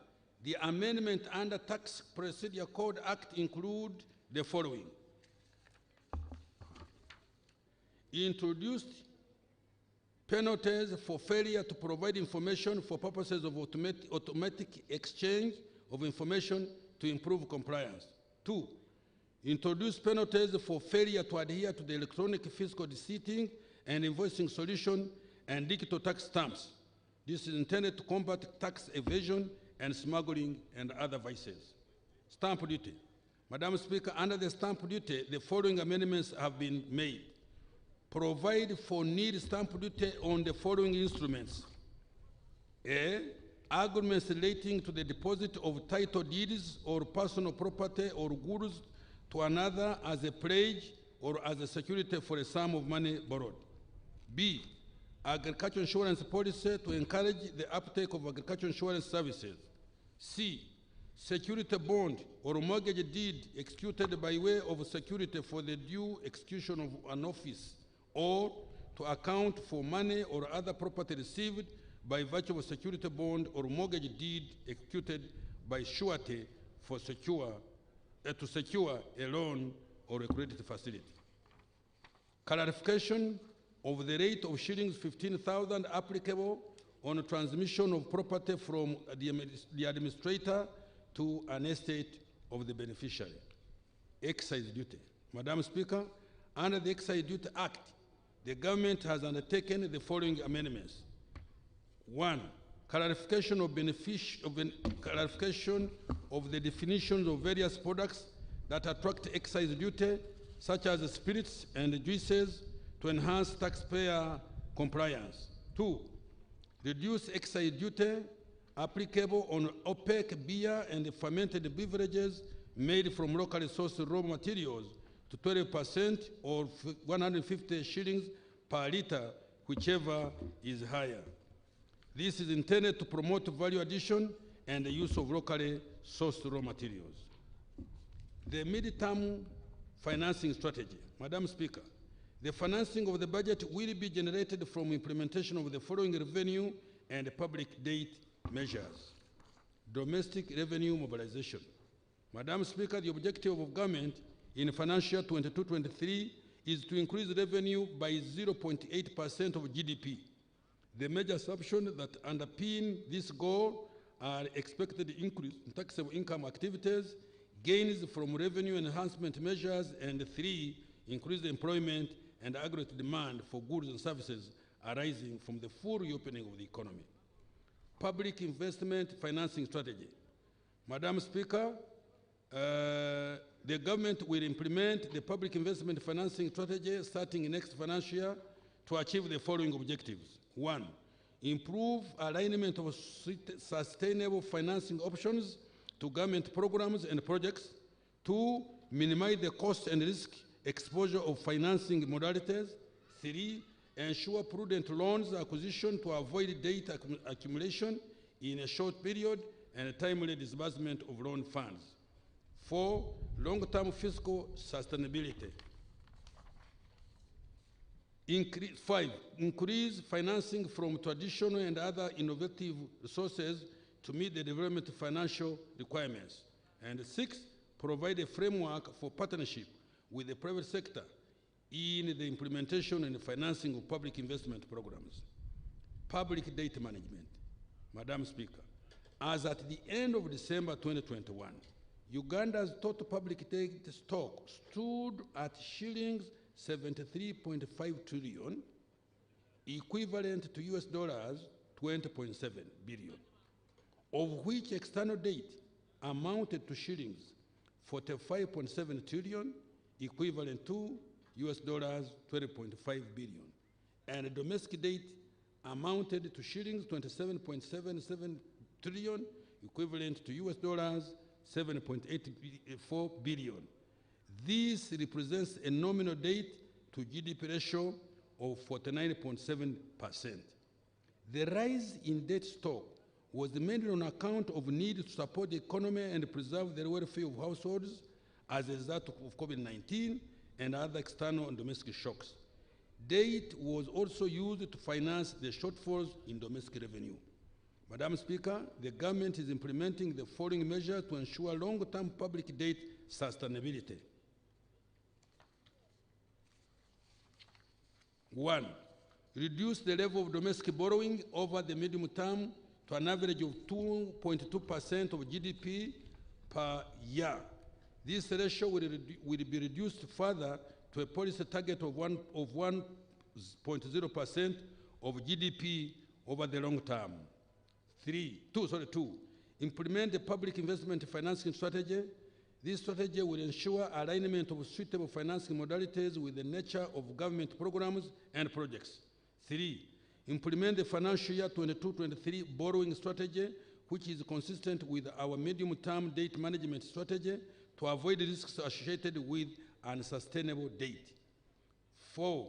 S1: the amendment under Tax Procedure Code Act include the following. Introduced penalties for failure to provide information for purposes of automatic exchange of information to improve compliance. 2. Introduce penalties for failure to adhere to the electronic fiscal receipting and invoicing solution and digital tax stamps. This is intended to combat tax evasion and smuggling and other vices. Stamp duty. Madam Speaker, under the stamp duty, the following amendments have been made. Provide for nil stamp duty on the following instruments. A. Agreements relating to the deposit of title deeds or personal property or goods to another as a pledge or as a security for a sum of money borrowed. B. Agriculture insurance policy to encourage the uptake of agriculture insurance services. C. Security bond or mortgage deed executed by way of security for the due execution of an office or to account for money or other property received by virtue of a security bond or mortgage deed executed by surety for to secure a loan or a credit facility. Clarification of the rate of shillings 15,000 applicable on transmission of property from the administrator to an estate of the beneficiary. Excise duty. Madam Speaker, Under the Excise Duty Act, the government has undertaken the following amendments. 1. Clarification of clarification of the definitions of various products that attract excise duty, such as spirits and juices, to enhance taxpayer compliance. 2. Reduce excise duty applicable on opaque beer and fermented beverages made from locally sourced raw materials to 12% or 150 shillings per liter, whichever is higher. This is intended to promote value addition and the use of locally sourced raw materials. The mid-term financing strategy. Madam Speaker, the financing of the budget will be generated from implementation of the following revenue and public debt measures. Domestic revenue mobilization. Madam Speaker, the objective of government in financial 22-23 is to increase revenue by 0.8% of GDP. The major assumptions that underpin this goal are expected increase in taxable income activities, gains from revenue enhancement measures, and 3, increased employment and aggregate demand for goods and services arising from the full reopening of the economy. Public investment financing strategy. Madam Speaker, the government will implement the public investment financing strategy starting next financial year to achieve the following objectives. 1, improve alignment of sustainable financing options to government programs and projects. 2, minimize the cost and risk exposure of financing modalities. 3, ensure prudent loans acquisition to avoid debt accumulation in a short period and timely disbursement of loan funds. 4, long-term fiscal sustainability. 5, increase financing from traditional and other innovative resources to meet the development financial requirements. And 6, provide a framework for partnership with the private sector in the implementation and financing of public investment programs. Public debt management. Madam Speaker, as at the end of December 2021, Uganda's total public debt stock stood at shillings 73.5 trillion, equivalent to US dollars 20.7 billion, of which external debt amounted to shillings 45.7 trillion, equivalent to US dollars 20.5 billion, and domestic debt amounted to shillings 27.77 trillion, equivalent to US dollars 7.84 billion. This represents a nominal debt to GDP ratio of 49.7%. The rise in debt stock was mainly on account of need to support the economy and preserve the welfare of households as a result of COVID-19 and other external and domestic shocks. Debt was also used to finance the shortfalls in domestic revenue. Madam Speaker, the government is implementing the following measures to ensure long-term public debt sustainability. 1, reduce the level of domestic borrowing over the medium term to an average of 2.2% of GDP per year. This ratio will be reduced further to a policy target of 1.0% of GDP over the long term. 2. Implement the public investment financing strategy. This strategy will ensure alignment of suitable financing modalities with the nature of government programs and projects. 3. Implement the financial year 22-23 borrowing strategy, which is consistent with our medium-term debt management strategy to avoid risks associated with unsustainable debt. 4.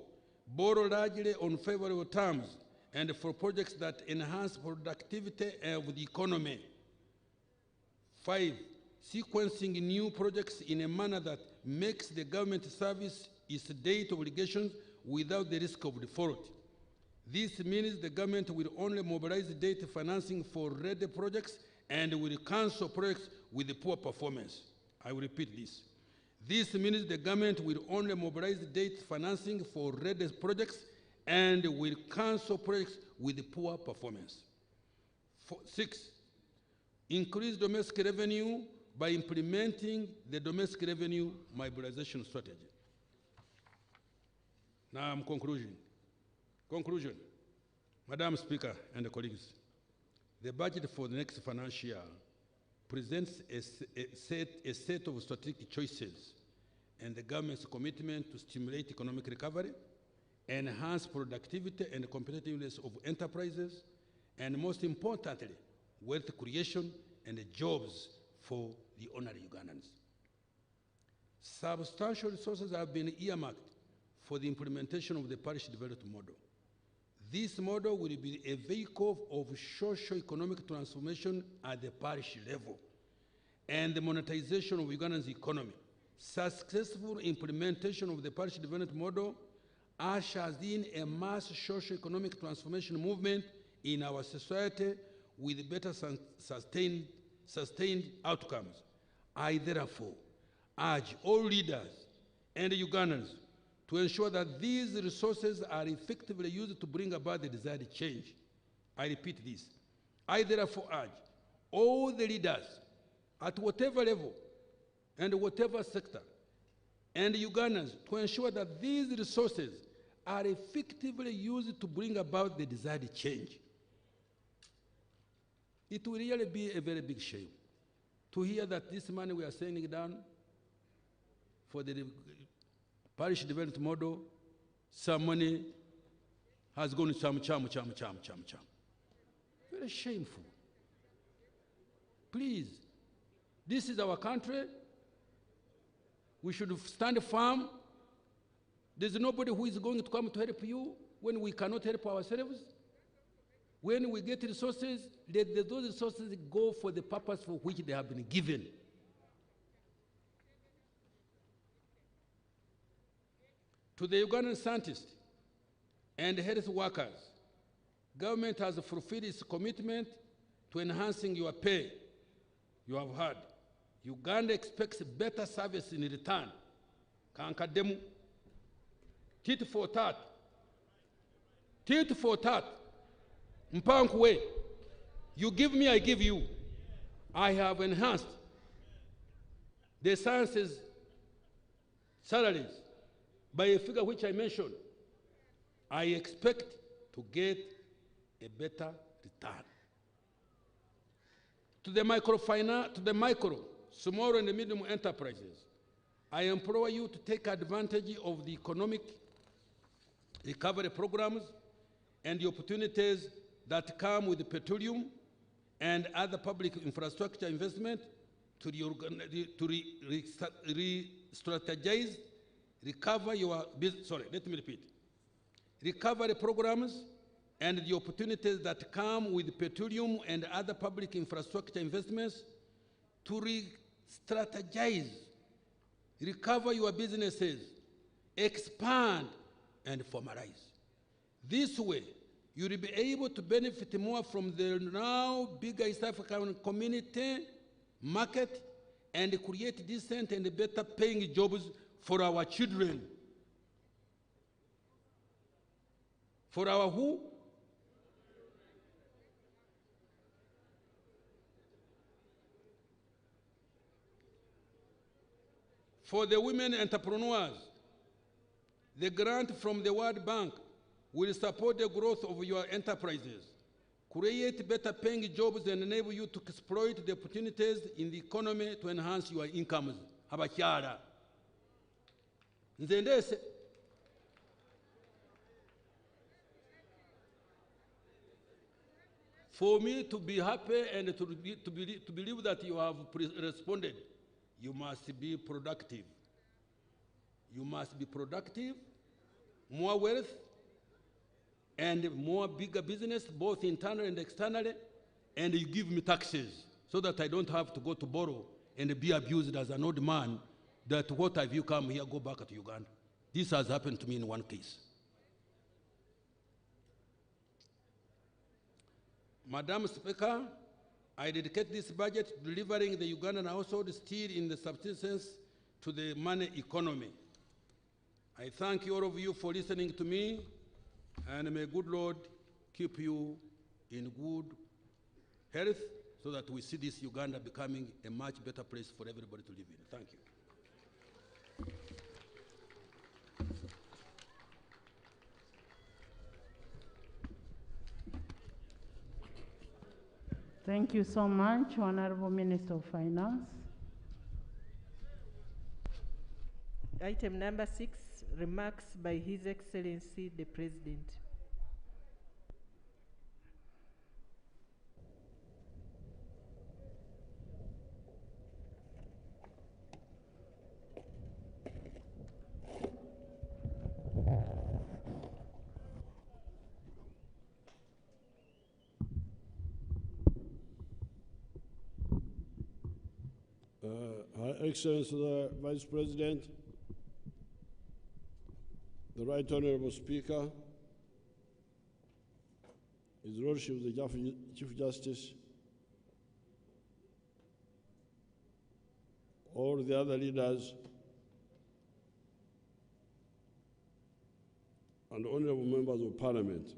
S1: Borrow largely on favorable terms and for projects that enhance productivity of the economy. 5. Sequencing new projects in a manner that makes the government service its debt obligations without the risk of default. This means the government will only mobilize debt financing for ready projects and will cancel projects with poor performance. I will repeat this. This means the government will only mobilize debt financing for ready projects and will cancel projects with poor performance. 6. Increase domestic revenue by implementing the domestic revenue mobilization strategy. Now, conclusion. Conclusion. Madam Speaker and colleagues, the budget for the next financial year presents a set of strategic choices and the government's commitment to stimulate economic recovery, enhance productivity and competitiveness of enterprises, and most importantly, wealth creation and jobs for the ordinary Ugandans. Substantial resources have been earmarked for the implementation of the parish development model. This model will be a vehicle of socio-economic transformation at the parish level and the monetization of Uganda's economy. Successful implementation of the parish development model ushers in a mass socio-economic transformation movement in our society with better sustained outcomes. I therefore urge all leaders and Ugandans to ensure that these resources are effectively used to bring about the desired change. I repeat this. I therefore urge all the leaders at whatever level and whatever sector and Ugandans to ensure that these resources are effectively used to bring about the desired change. It will really be a very big shame to hear that this money we are sending down for the parish development model, some money has gone to some cham. Very shameful. Please, this is our country. We should stand firm. There's nobody who is going to come to help you when we cannot help ourselves. When we get resources, let those resources go for the purpose for which they have been given. To the Ugandan scientists and health workers, government has fulfilled its commitment to enhancing your pay. You have heard. Uganda expects better service in return. Kankademu. Tit for tat. Tit for tat. Mpankwe. You give me, I give you. I have enhanced the sciences salaries by a figure which I mentioned. I expect to get a better return. To the micro, small and medium enterprises, I implore you to take advantage of the economic recovery programs and the opportunities that come with petroleum and other public infrastructure investment to re-strategize, recover your business, recovery programs and the opportunities that come with petroleum and other public infrastructure investments to re-strategize, recover your businesses, expand, and formalize. This way, you will be able to benefit more from the now bigger East African community market and create decent and better paying jobs for our children. For our who? For the women entrepreneurs, the grant from the World Bank will support the growth of your enterprises, create better paying jobs and enable you to exploit the opportunities in the economy to enhance your incomes. Abakyala. Nzendese. For me to be happy and to believe that you have responded, you must be productive. You must be productive, more wealth, and more bigger business, both internally and externally, and you give me taxes so that I don't have to go to borrow and be abused as an old man, that what have you come here, go back to Uganda. This has happened to me in one case. Madam Speaker, I dedicate this budget to delivering the Ugandan household still in the subsistence to the money economy. I thank all of you for listening to me, and may good Lord keep you in good health so that we see this Uganda becoming a much better place for everybody to live in. Thank you.
S2: Thank you so much, Honorable Minister of Finance.
S3: Item number 6, remarks by His Excellency the President.
S4: Her Excellency the Vice President, the Right Honorable Speaker, His Lordship the Chief Justice, all the other leaders, and honorable members of Parliament.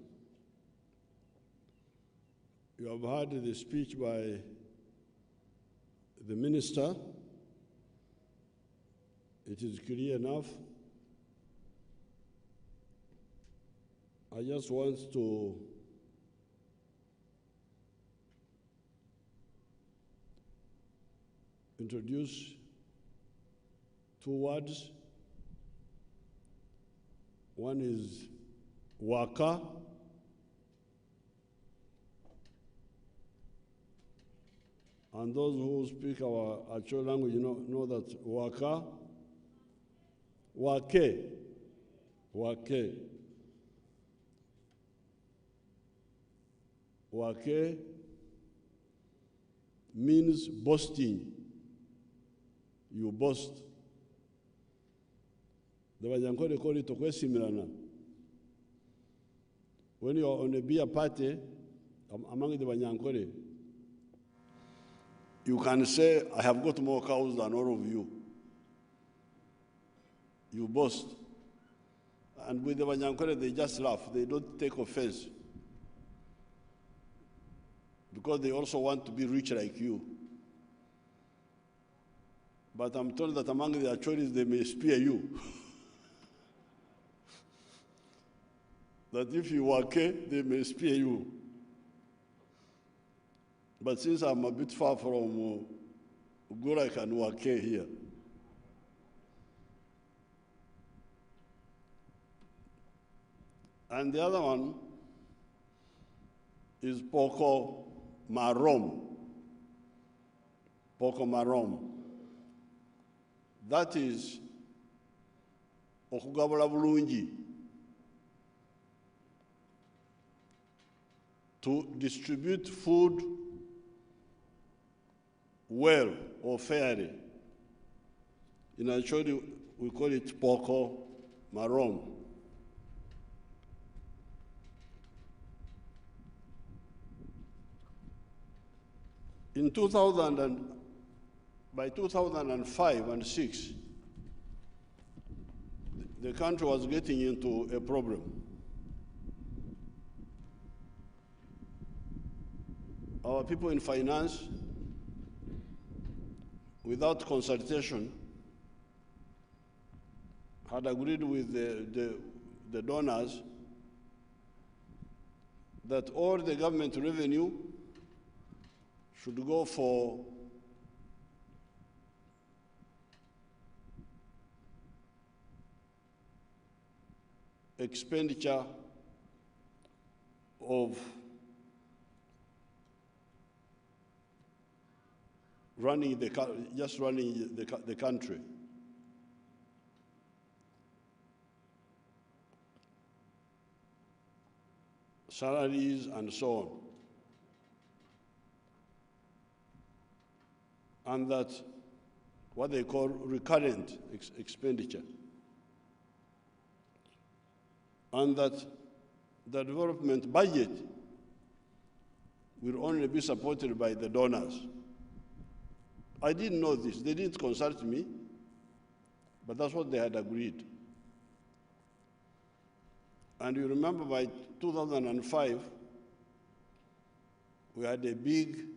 S4: You have heard the speech by the Minister. It is clear enough. I just want to introduce two words. One is waka, and those who speak our actual language know that waka, wake, means boasting. You boast. The Banyankore call it okwesimirana. When you are on a beer party among the Banyankore, you can say, I have got more cows than all of you. You boast. And with the Banyankore, they just laugh. They don't take offense. Because they also want to be rich like you. But I'm told that among the Achoris, they may spear you. That if you wake, they may spear you. But since I'm a bit far from Gurak and Wake here, and the other one is Poko Marom. Poko Marom. That is okugabula bulungi, to distribute food well or fairly. In Acholi, we call it Poko Marom. In 2000 by 2005 and 6, the country was getting into a problem. Our people in finance, without consultation, had agreed with the donors that all the government revenue should go for expenditure of running the country. Salaries and so on. And that what they call recurrent expenditure. And that the development budget will only be supported by the donors. I didn't know this. They didn't consult me, but that's what they had agreed. And you remember by 2005, we had a big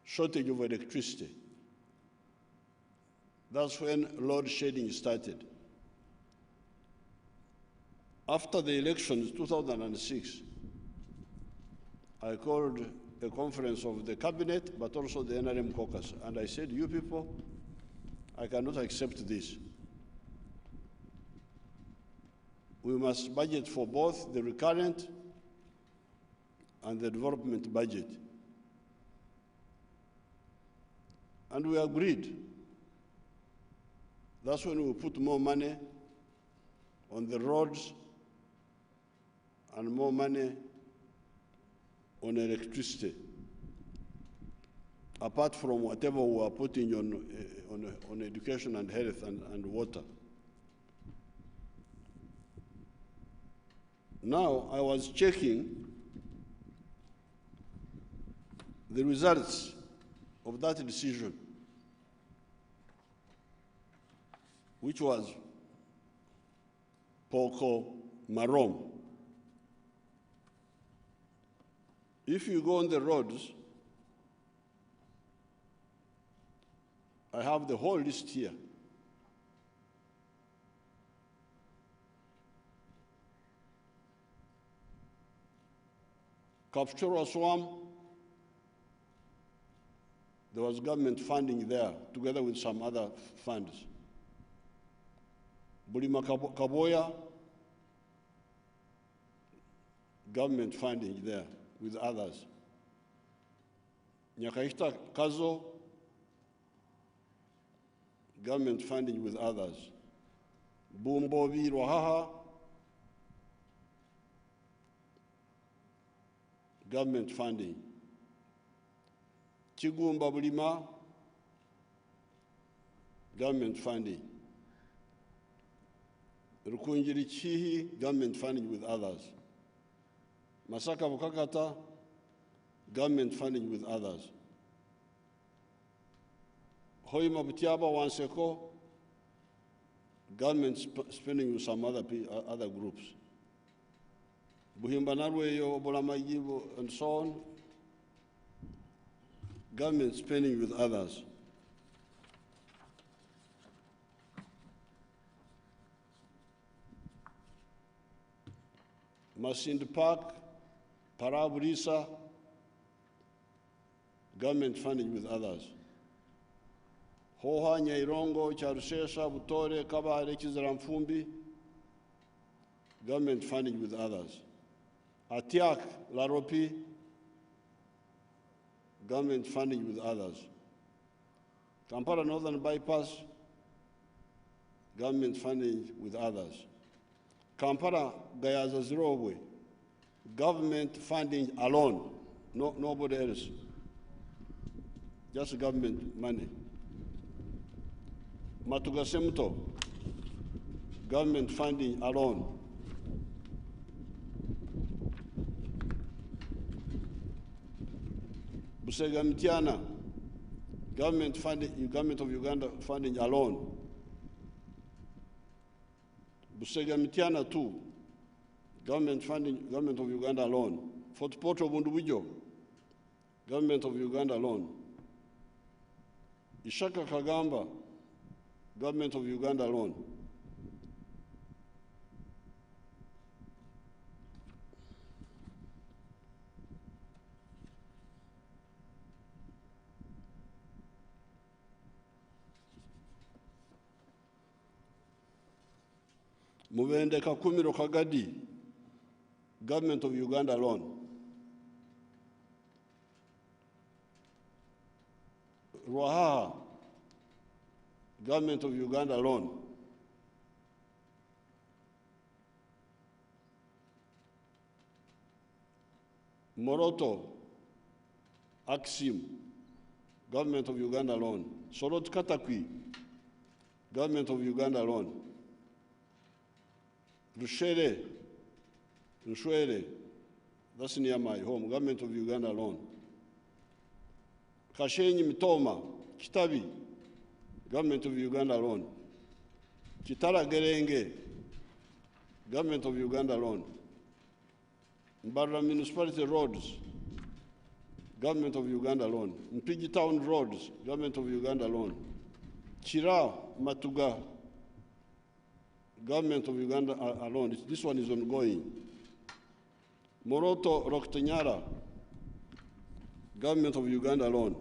S4: shortage of electricity. That's when load shedding started. After the elections, 2006, I called a conference of the cabinet, but also the NRM caucus. And I said, you people, I cannot accept this. We must budget for both the recurrent and the development budget. And we agreed. That's when we put more money on the roads and more money on electricity, apart from whatever we are putting on education and health and water. Now, I was checking the results of that decision, which was Poko Marom. If you go on the roads, I have the whole list here. Kapchorwa Swam, there was government funding there, together with some other funds. Bulima Kaboya, government funding there with others. Nyakaishta Kazo, government funding with others. Bumbovi Rohaha, government funding. Chigumba Bulima, government funding. Rukunjiri Chihi, government funding with others. Masaka Bukakata, government funding with others. Hoima Butiaba Wanseko, government spending with some other groups. Buhimbanarweyo, Bolamayibo, and so on, government spending with others. Masind Park, Paraburisa, government funding with others. Hoha, Nyairongo, Charusesa, Butore, Kabare, Kizaramfumbi, government funding with others. Atiak, Laropi, government funding with others. Kampala Northern Bypass, government funding with others. Kampala Gayaza Zirobwe, government funding alone, nobody else. Just government money. Matugasemto, government funding alone. Busega Mtiana, government funding, government of Uganda funding alone. Busega Mtiana too, government funding, government of Uganda alone. Fort Portal Bundubujo, government of Uganda alone. Ishaka Kagamba, government of Uganda alone. Mubende Kakumiro Kagadi, government of Uganda alone. Ruaha, government of Uganda alone. Moroto, Aksim, government of Uganda alone. Sorot Katakwi, government of Uganda alone. Rushwere, that's near my home, government of Uganda alone. Kashenyi Mitoma, Kitabi, government of Uganda alone. Kitara Gerenge, government of Uganda alone. Mbarra Municipality Roads, government of Uganda alone. Mpigi Town Roads, government of Uganda alone. Chira Matuga, government of Uganda alone. This one is ongoing. Moroto Roktenyara, Government of Uganda loan.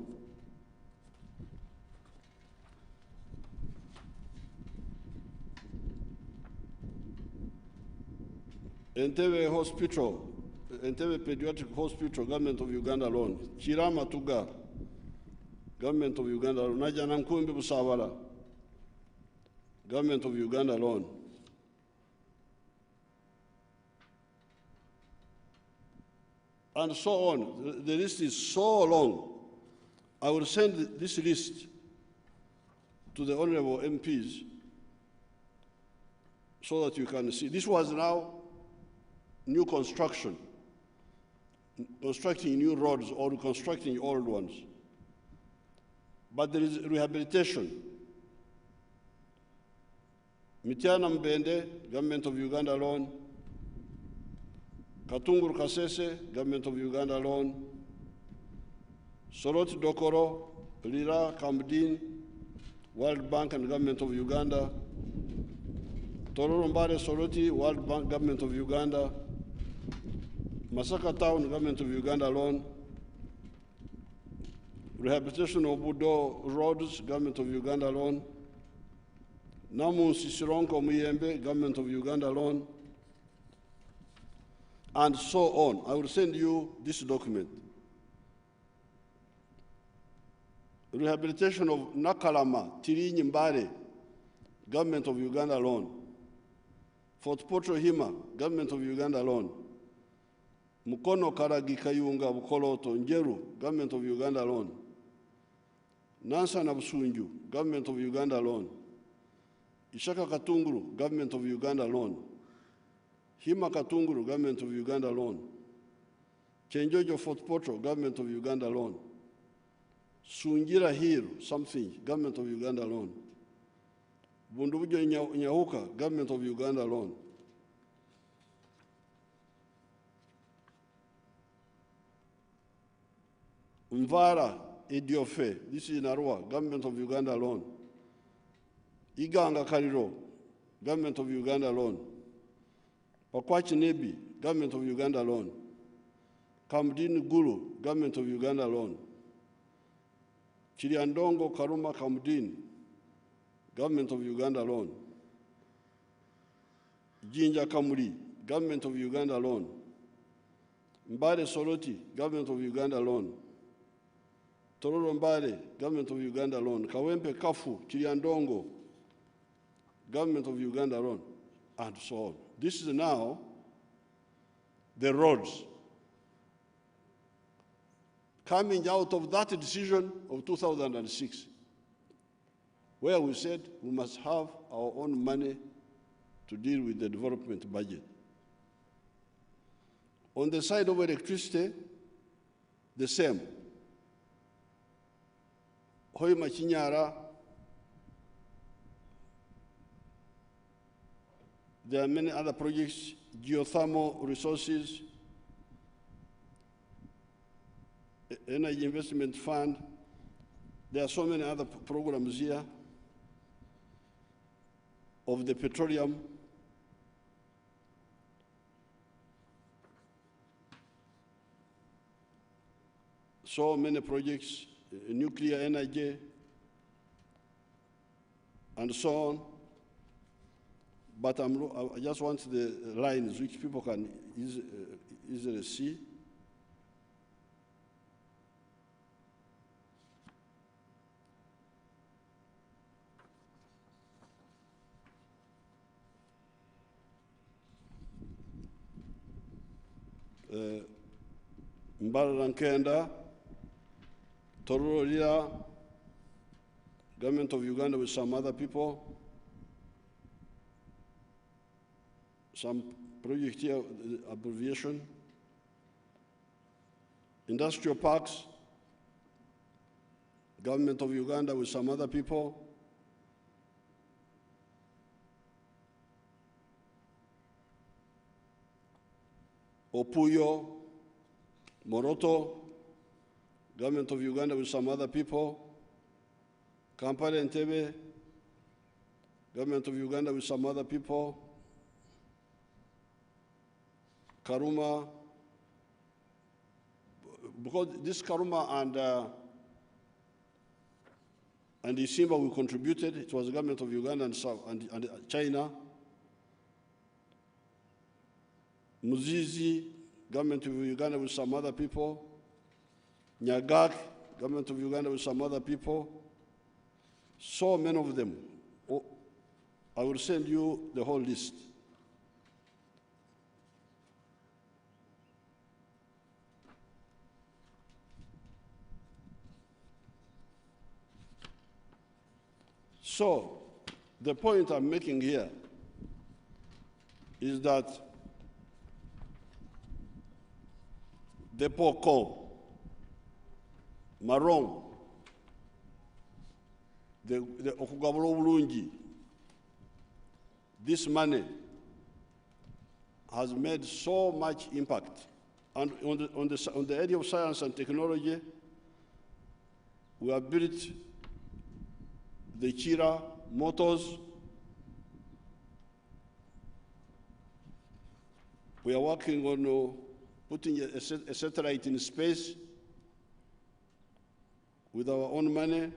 S4: Entebbe Hospital, Entebbe Pediatric Hospital, Government of Uganda loan. Chirama Tuga, Government of Uganda loan. Najanankumbi Busawala, Government of Uganda loan. And so on. The list is so long. I will send this list to the honorable MPs so that you can see. This was now new construction, constructing new roads or reconstructing old ones. But there is rehabilitation. Mitiana Mbende, Government of Uganda loan. Katunguru Kasese, Government of Uganda loan. Soroti Dokoro, Lira, Kamdin, World Bank and Government of Uganda. Tororo Mbare Soroti, World Bank, Government of Uganda. Masaka Town, Government of Uganda loan. Rehabilitation of Budo roads, Government of Uganda loan. Namu Sisironko Muyembe, Government of Uganda loan. And so on. I will send you this document. Rehabilitation of Nakalama, Tirinyi Mbare, Government of Uganda loan. Fort Portal Hima, Government of Uganda loan. Mukono Karagi Kayunga Bukoloto, Njeru, Government of Uganda loan. Nansa Nabusunju, Government of Uganda loan. Ishaka Katunguru, Government of Uganda loan. Hima Katunguru, Government of Uganda loan. Chenjojo Fort Portal, Government of Uganda loan. Sunjira Hiru, something, Government of Uganda loan. Bundubujo Nyahuka, Government of Uganda loan. Mvara Idiofe, this is in Arua, Government of Uganda loan. Iganga Kariro, Government of Uganda loan. Pakwachi Nebi, Government of Uganda loan. Kamdin Gulu, Government of Uganda loan. Chiriandongo Karuma Kamdin, Government of Uganda loan. Jinja Kamuri, Government of Uganda loan. Mbare Soroti, Government of Uganda loan. Tororo Mbare, Government of Uganda loan. Kawempe Kafu, Chiriandongo, Government of Uganda loan, and so on. This is now the roads coming out of that decision of 2006, where we said we must have our own money to deal with the development budget. On the side of electricity, the same. Hoima Chinyara, there are many other projects, geothermal resources, Energy Investment Fund. There are so many other programs here of the petroleum. So many projects, nuclear energy, and so on. But I just want the lines which people can easily see. Mbala Nkenda, Tororo, Government of Uganda with some other people. Some project here, abbreviation. Industrial parks, Government of Uganda with some other people. Opuyo, Moroto, Government of Uganda with some other people. Kampala and Entebbe, Government of Uganda with some other people. Karuma, because this Karuma and Isimba we contributed, it was the government of Uganda and China. Muzizi, government of Uganda with some other people. Nyagak, government of Uganda with some other people. So many of them. Oh, I will send you the whole list. So, the point I'm making here is that the Poko, Marong, the Okugaburo Bulungi, this money has made so much impact. And on the area of science and technology, we have built the Chira motors. We are working on putting a satellite in space with our own money.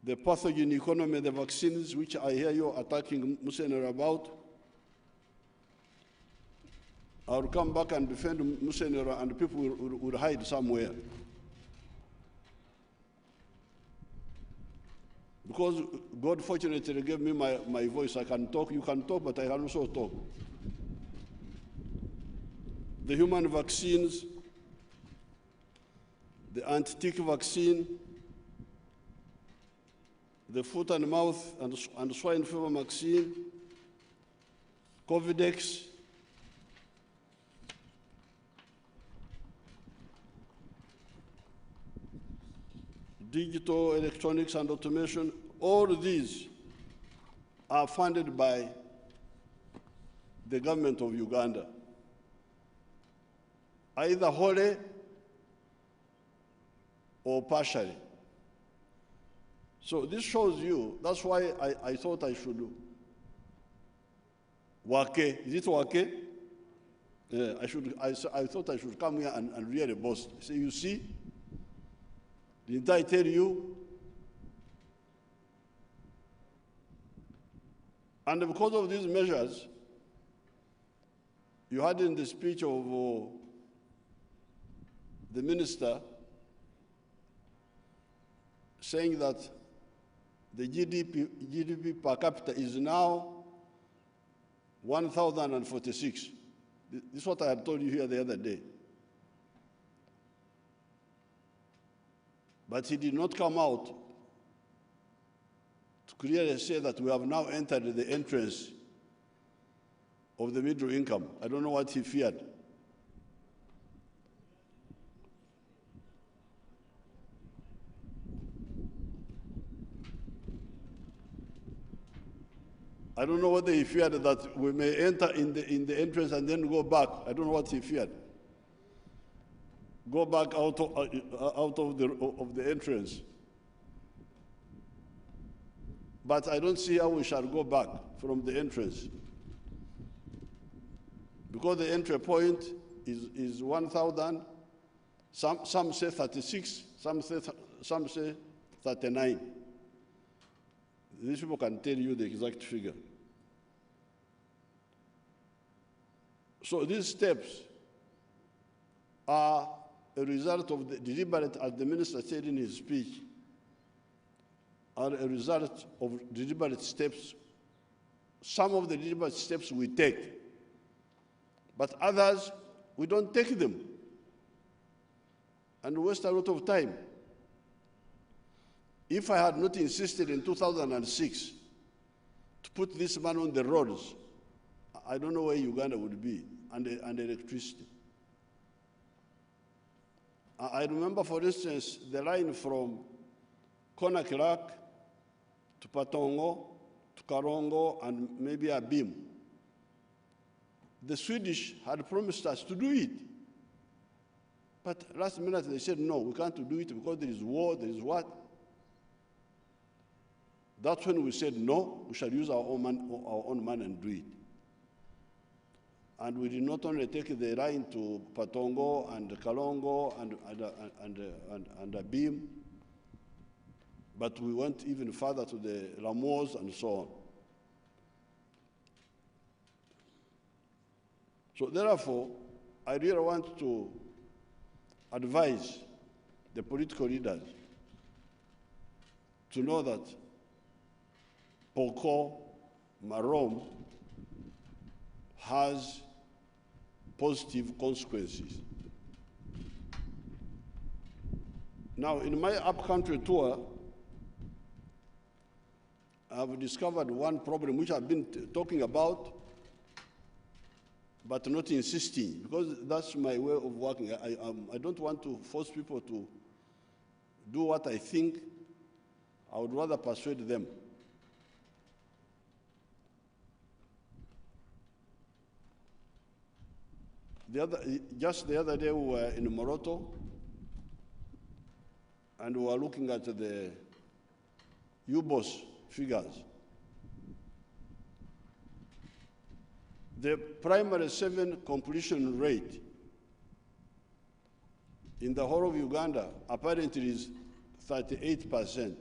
S4: The pathogen economy, the vaccines, which I hear you attacking Musenera about. I will come back and defend Musenera and people will hide somewhere. Because God fortunately gave me my voice. I can talk, you can talk, but I can also talk. The human vaccines, the anti-tick vaccine, the foot and mouth and swine fever vaccine, Covidex, digital electronics and automation, all these are funded by the government of Uganda, either wholly or partially. So this shows you, that's why I thought I should do. Wake, is it Wake? Yeah, I thought I should come here and really boast. Say, you see, didn't I tell you? And because of these measures, you had in the speech of the minister saying that the GDP per capita is now 1,046. This is what I had told you here the other day. But he did not come out to clearly say that we have now entered the entrance of the middle income. I don't know what he feared. I don't know whether he feared that we may enter in the entrance and then go back. I don't know what he feared. Go back out of the entrance. But I don't see how we shall go back from the entrance. Because the entry point is 1,000. Some say 36, some say 39. These people can tell you the exact figure. So these steps are a result of the deliberate, as the minister said in his speech, are a result of deliberate steps. Some of the deliberate steps we take, but others, we don't take them and waste a lot of time. If I had not insisted in 2006 to put this man on the roads, I don't know where Uganda would be, and electricity. I remember, for instance, the line from Konakilak to Patongo, to Karongo, and maybe Abim. The Swedish had promised us to do it. But last minute they said, no, we can't do it because there is war, there is what? That's when we said, no, we shall use our own money and do it. And we did not only take the line to Patongo and Kalongo and Abim, but we went even further to the Ramos and so on. So therefore, I really want to advise the political leaders to know that Poko, Marom, has positive consequences. Now, in my up-country tour, I've discovered one problem which I've been talking about, but not insisting, because that's my way of working. I don't want to force people to do what I think. I would rather persuade them. Just the other day, we were in Moroto, and we were looking at the UBOS figures. The primary 7 completion rate in the whole of Uganda apparently is 38%.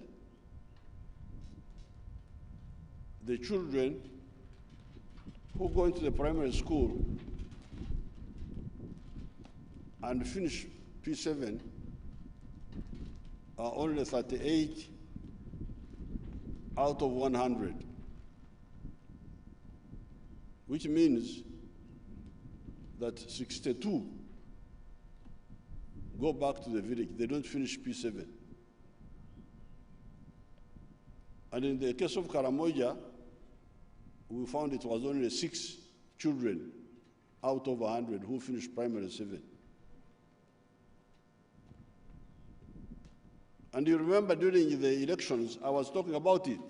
S4: The children who go into the primary school and finish P7 are only 38 out of 100, which means that 62 go back to the village. They don't finish P7. And in the case of Karamoja, we found it was only 6 children out of 100 who finished primary 7. And you remember during the elections, I was talking about it.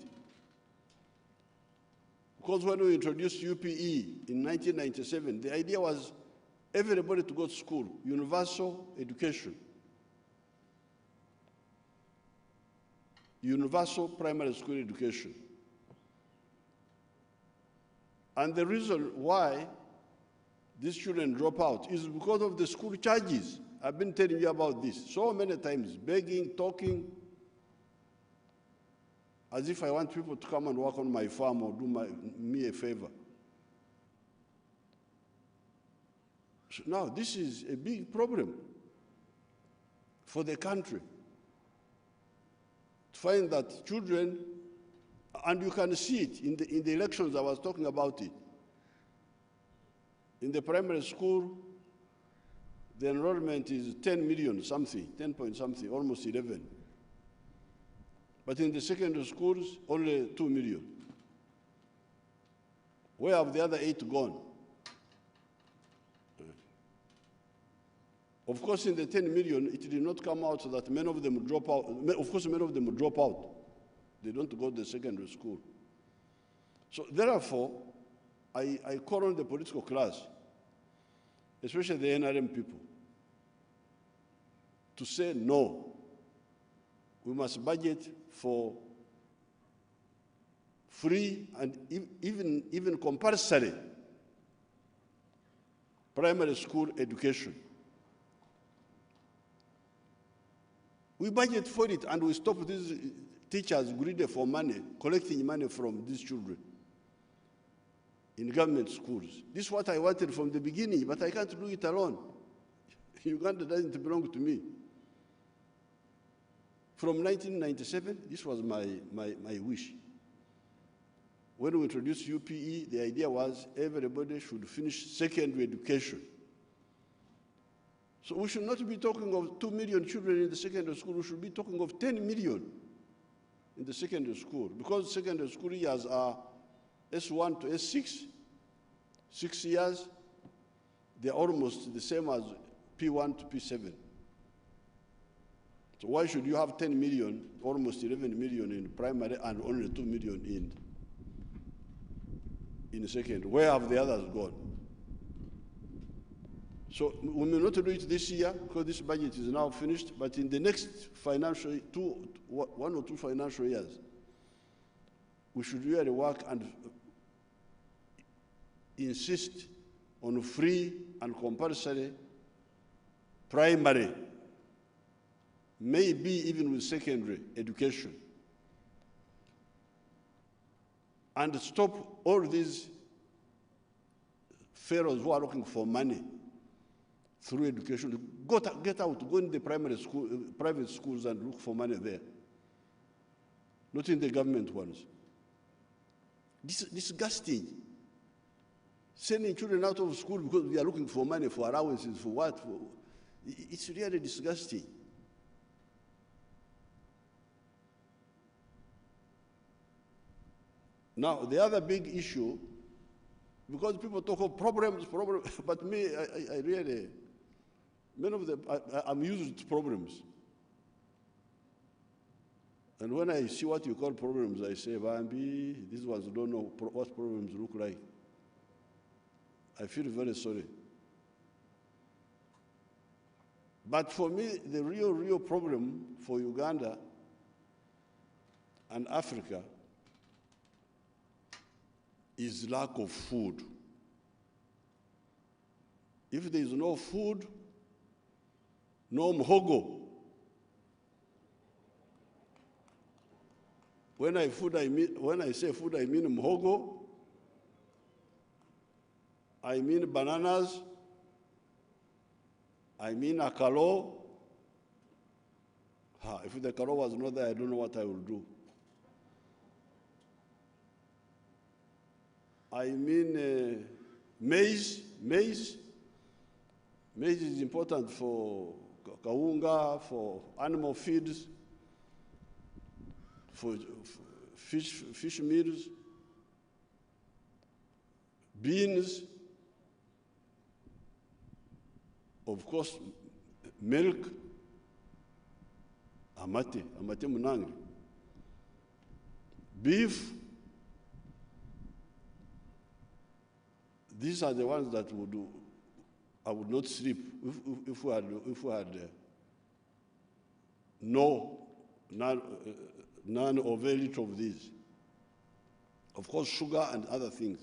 S4: Because when we introduced UPE in 1997, the idea was everybody to go to school, universal education. Universal primary school education. And the reason why these children drop out is because of the school charges. I've been telling you about this so many times, begging, talking, as if I want people to come and work on my farm or do me a favor. So now, this is a big problem for the country. To find that children, and you can see it in the elections, I was talking about it. In the primary school, the enrollment is 10 million something, 10 point something, almost 11. But in the secondary schools, only 2 million. Where have the other 8 gone? Of course, in the 10 million, it did not come out that many of them would drop out. Of course, many of them would drop out. They don't go to the secondary school. So therefore, I call on the political class, especially the NRM people, to say no. We must budget for free and even compulsory primary school education. We budget for it and we stop these teachers greedy for money, collecting money from these children in government schools. This is what I wanted from the beginning, but I can't do it alone. Uganda doesn't belong to me. From 1997, this was my wish. When we introduced UPE, the idea was everybody should finish secondary education. So we should not be talking of 2 million children in the secondary school, we should be talking of 10 million in the secondary school, because secondary school years are S1 to S6, 6 years, they're almost the same as P1 to P7. So why should you have 10 million, almost 11 million in primary and only 2 million in secondary? Where have the others gone? So we may not do it this year because this budget is now finished, but in the next financial, 1 or 2 financial years, we should really work and insist on free and compulsory primary, maybe even with secondary education, and stop all these fellows who are looking for money through education. Get out, go in the primary school, private schools and look for money there, not in the government ones. Disgusting. Sending children out of school because we are looking for money, for allowances, for what? It's really disgusting. Now, the other big issue, because people talk of problems, but me, I really, many of them, I'm used to problems. And when I see what you call problems, I say, Bambi, these ones don't know what problems look like. I feel very sorry. But for me, the real problem for Uganda and Africa is lack of food. If there is no food, no mhogo. When I say food, I mean mhogo. I mean bananas. I mean akalo. If the akalo was not there, I don't know what I will do. I mean maize. Maize is important for kaunga, for animal feeds, for fish meals, beans, of course, milk, amate munangi, beef. These are the ones that I would not sleep if we had none or very little of these. Of course, sugar and other things.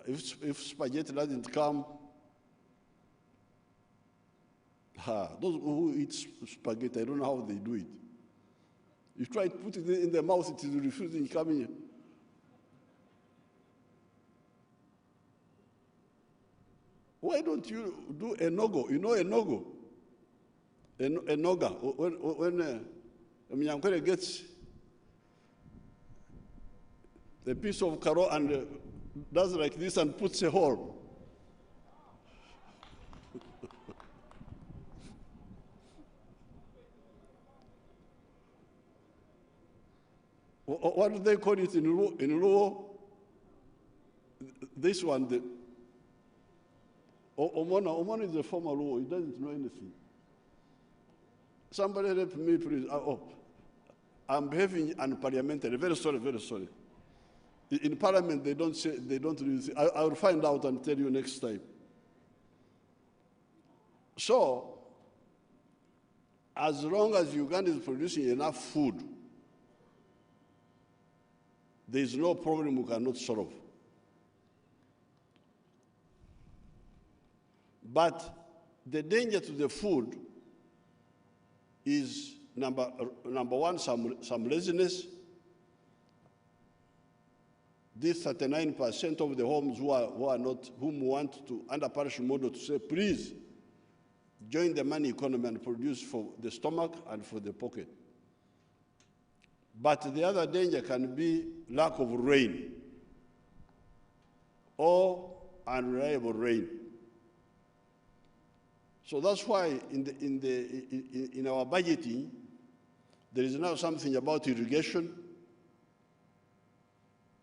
S4: If spaghetti doesn't come, those who eat spaghetti, I don't know how they do it. You try to put it in their mouth, it is refusing coming. Why don't you do a nogo? You know a nogo? A noga. When Mnyankore gets a piece of karo and does like this and puts a hole. What do they call it in Luo? This one, Omona is a former Luo, he doesn't know anything. Somebody help me, please. I'm behaving unparliamentary. Very sorry, very sorry. In Parliament, they don't really say. I will find out and tell you next time. So, as long as Uganda is producing enough food, there is no problem we cannot solve. But the danger to the food is number one, some laziness. This 39% of the homes whom want to, under parish model, to say, please join the money economy and produce for the stomach and for the pocket. But the other danger can be lack of rain or unreliable rain. So that's why in our budgeting, there is now something about irrigation.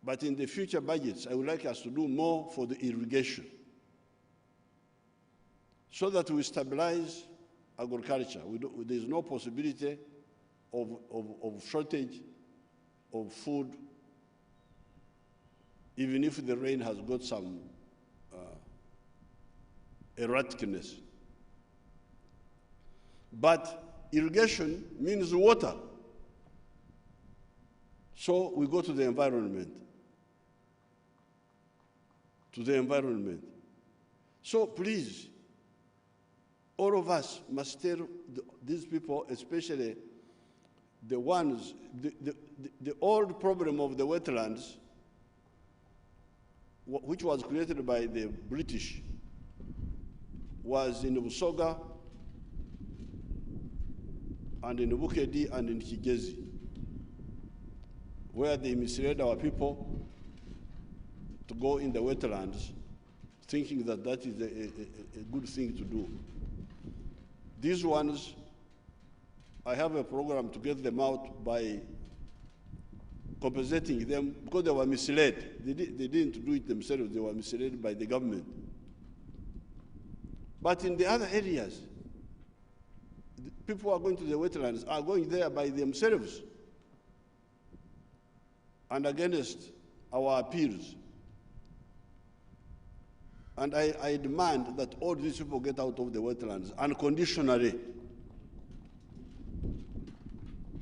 S4: But in the future budgets, I would like us to do more for the irrigation so that we stabilize agriculture. There is no possibility of shortage of food, even if the rain has got some erraticness. But irrigation means water. So we go to the environment. to the environment. So please, all of us must tell these people, especially the ones, the old problem of the wetlands, which was created by the British, was in Busoga and in Bukedi and in Kigezi, where they misled our people to go in the wetlands, thinking that that is a good thing to do. These ones, I have a program to get them out by compensating them because they were misled. They didn't do it themselves, they were misled by the government. But in the other areas, the people who are going to the wetlands are going there by themselves and against our appeals. And I demand that all these people get out of the wetlands unconditionally.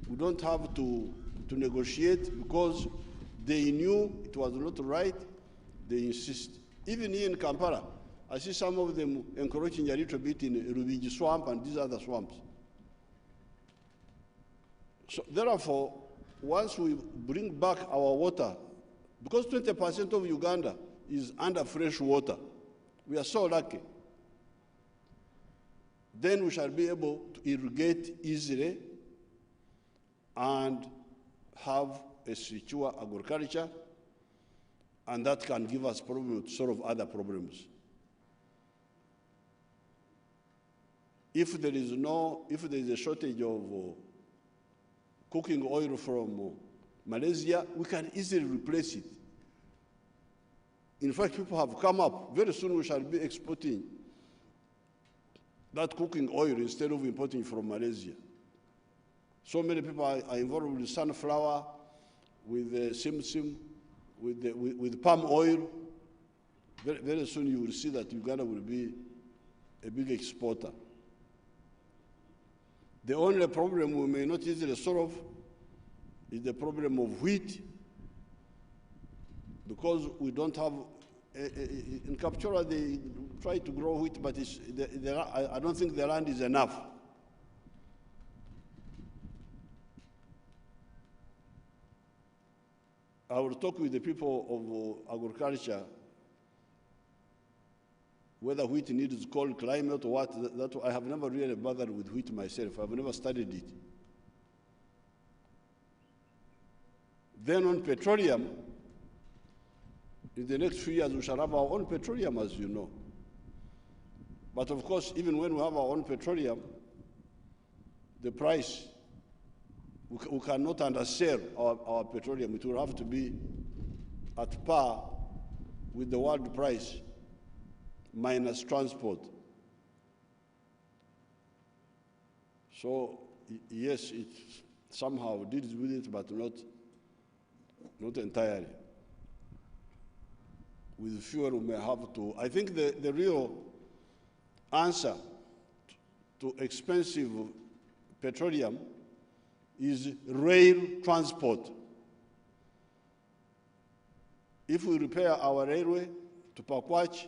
S4: We don't have to negotiate because they knew it was not right, they insist. Even here in Kampala, I see some of them encroaching a little bit in Rubiji swamp and these other swamps. So therefore, once we bring back our water, because 20% of Uganda is under fresh water, we are so lucky, then we shall be able to irrigate easily and have a secure agriculture, and that can give us problems to solve other problems. If there is a shortage of cooking oil from Malaysia, we can easily replace it. In fact, people have come up. Very soon we shall be exporting that cooking oil instead of importing from Malaysia. So many people are involved with sunflower, with simsim, with palm oil. Very, very soon you will see that Uganda will be a big exporter. The only problem we may not easily solve is the problem of wheat, because we don't have, in Kapchora they try to grow wheat, but I don't think the land is enough. I will talk with the people of agriculture, whether wheat needs cold climate or what. That I have never really bothered with wheat myself. I've never studied it. Then on petroleum, in the next few years we shall have our own petroleum, as you know. But of course, even when we have our own petroleum, the price, we cannot undersell our petroleum. It will have to be at par with the world price minus transport. So yes, it somehow deals with it, but not entirely. With fuel, we may have to. I think the real answer to expensive petroleum is rail transport. If we repair our railway to Pakwach,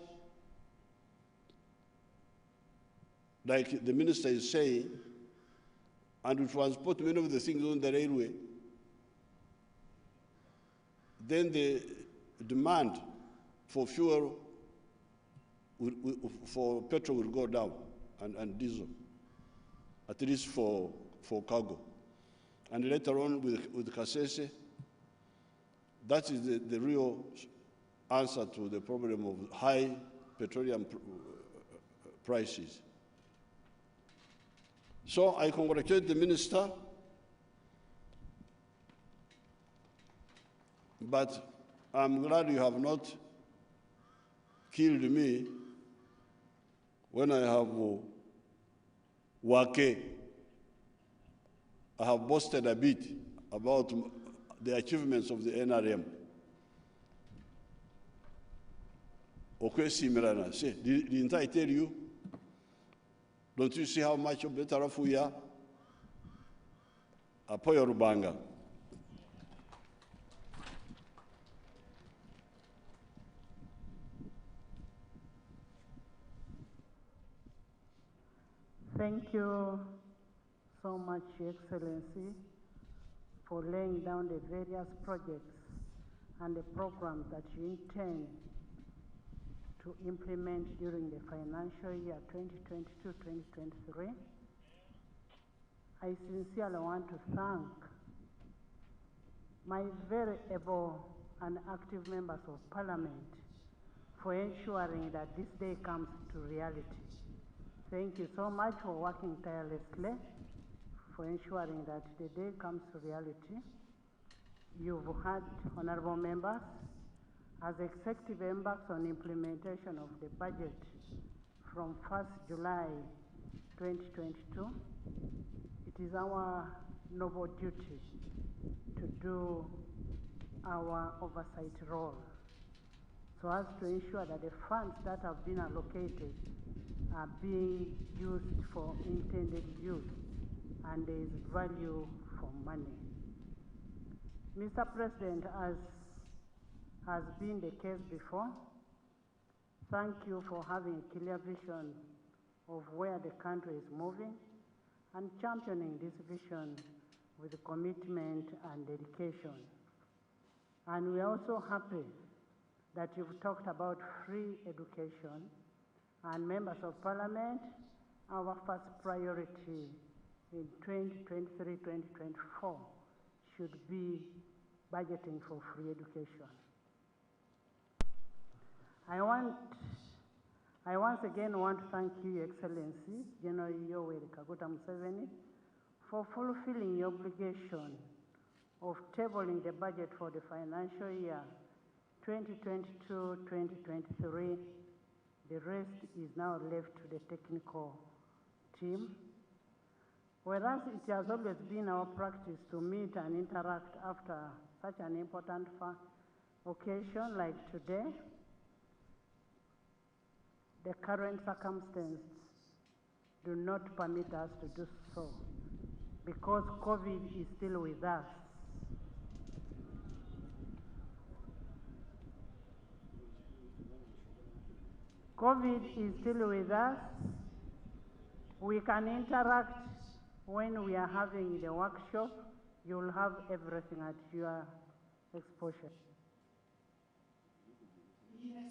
S4: like the minister is saying, and we transport many of the things on the railway, then the demand for fuel, for petrol will go down, and diesel, at least for cargo. And later on with Kasese, that is the real answer to the problem of high petroleum prices. So I congratulate the minister, but I'm glad you have not killed me when I have wake. I have boasted a bit about the achievements of the NRM. Okay, Simirana, say, didn't I tell you? Don't you see how much better off we are? Apoyo Rubanga.
S2: Thank you so much, Your Excellency, for laying down the various projects and the programs that you intend to implement during the financial year 2022-2023. I sincerely want to thank my very able and active members of parliament for ensuring that this day comes to reality. Thank you so much for working tirelessly for ensuring that the day comes to reality. You've had honorable members as executive embarks on implementation of the budget from 1st July 2022. It is our noble duty to do our oversight role so as to ensure that the funds that have been allocated are being used for intended use and there is value for money. Mr. President, as has been the case before, thank you for having a clear vision of where the country is moving and championing this vision with commitment and dedication. And we're also happy that you've talked about free education, and members of parliament, our first priority in 2023-2024 should be budgeting for free education. I once again want to thank you, Your Excellency, General Yoweri Kaguta Museveni, for fulfilling your obligation of tabling the budget for the financial year 2022-2023. The rest is now left to the technical team. Whereas it has always been our practice to meet and interact after such an important occasion like today, the current circumstances do not permit us to do so because COVID is still with us. COVID is still with us. We can interact when we are having the workshop. You'll have everything at your exposure.
S5: Yes,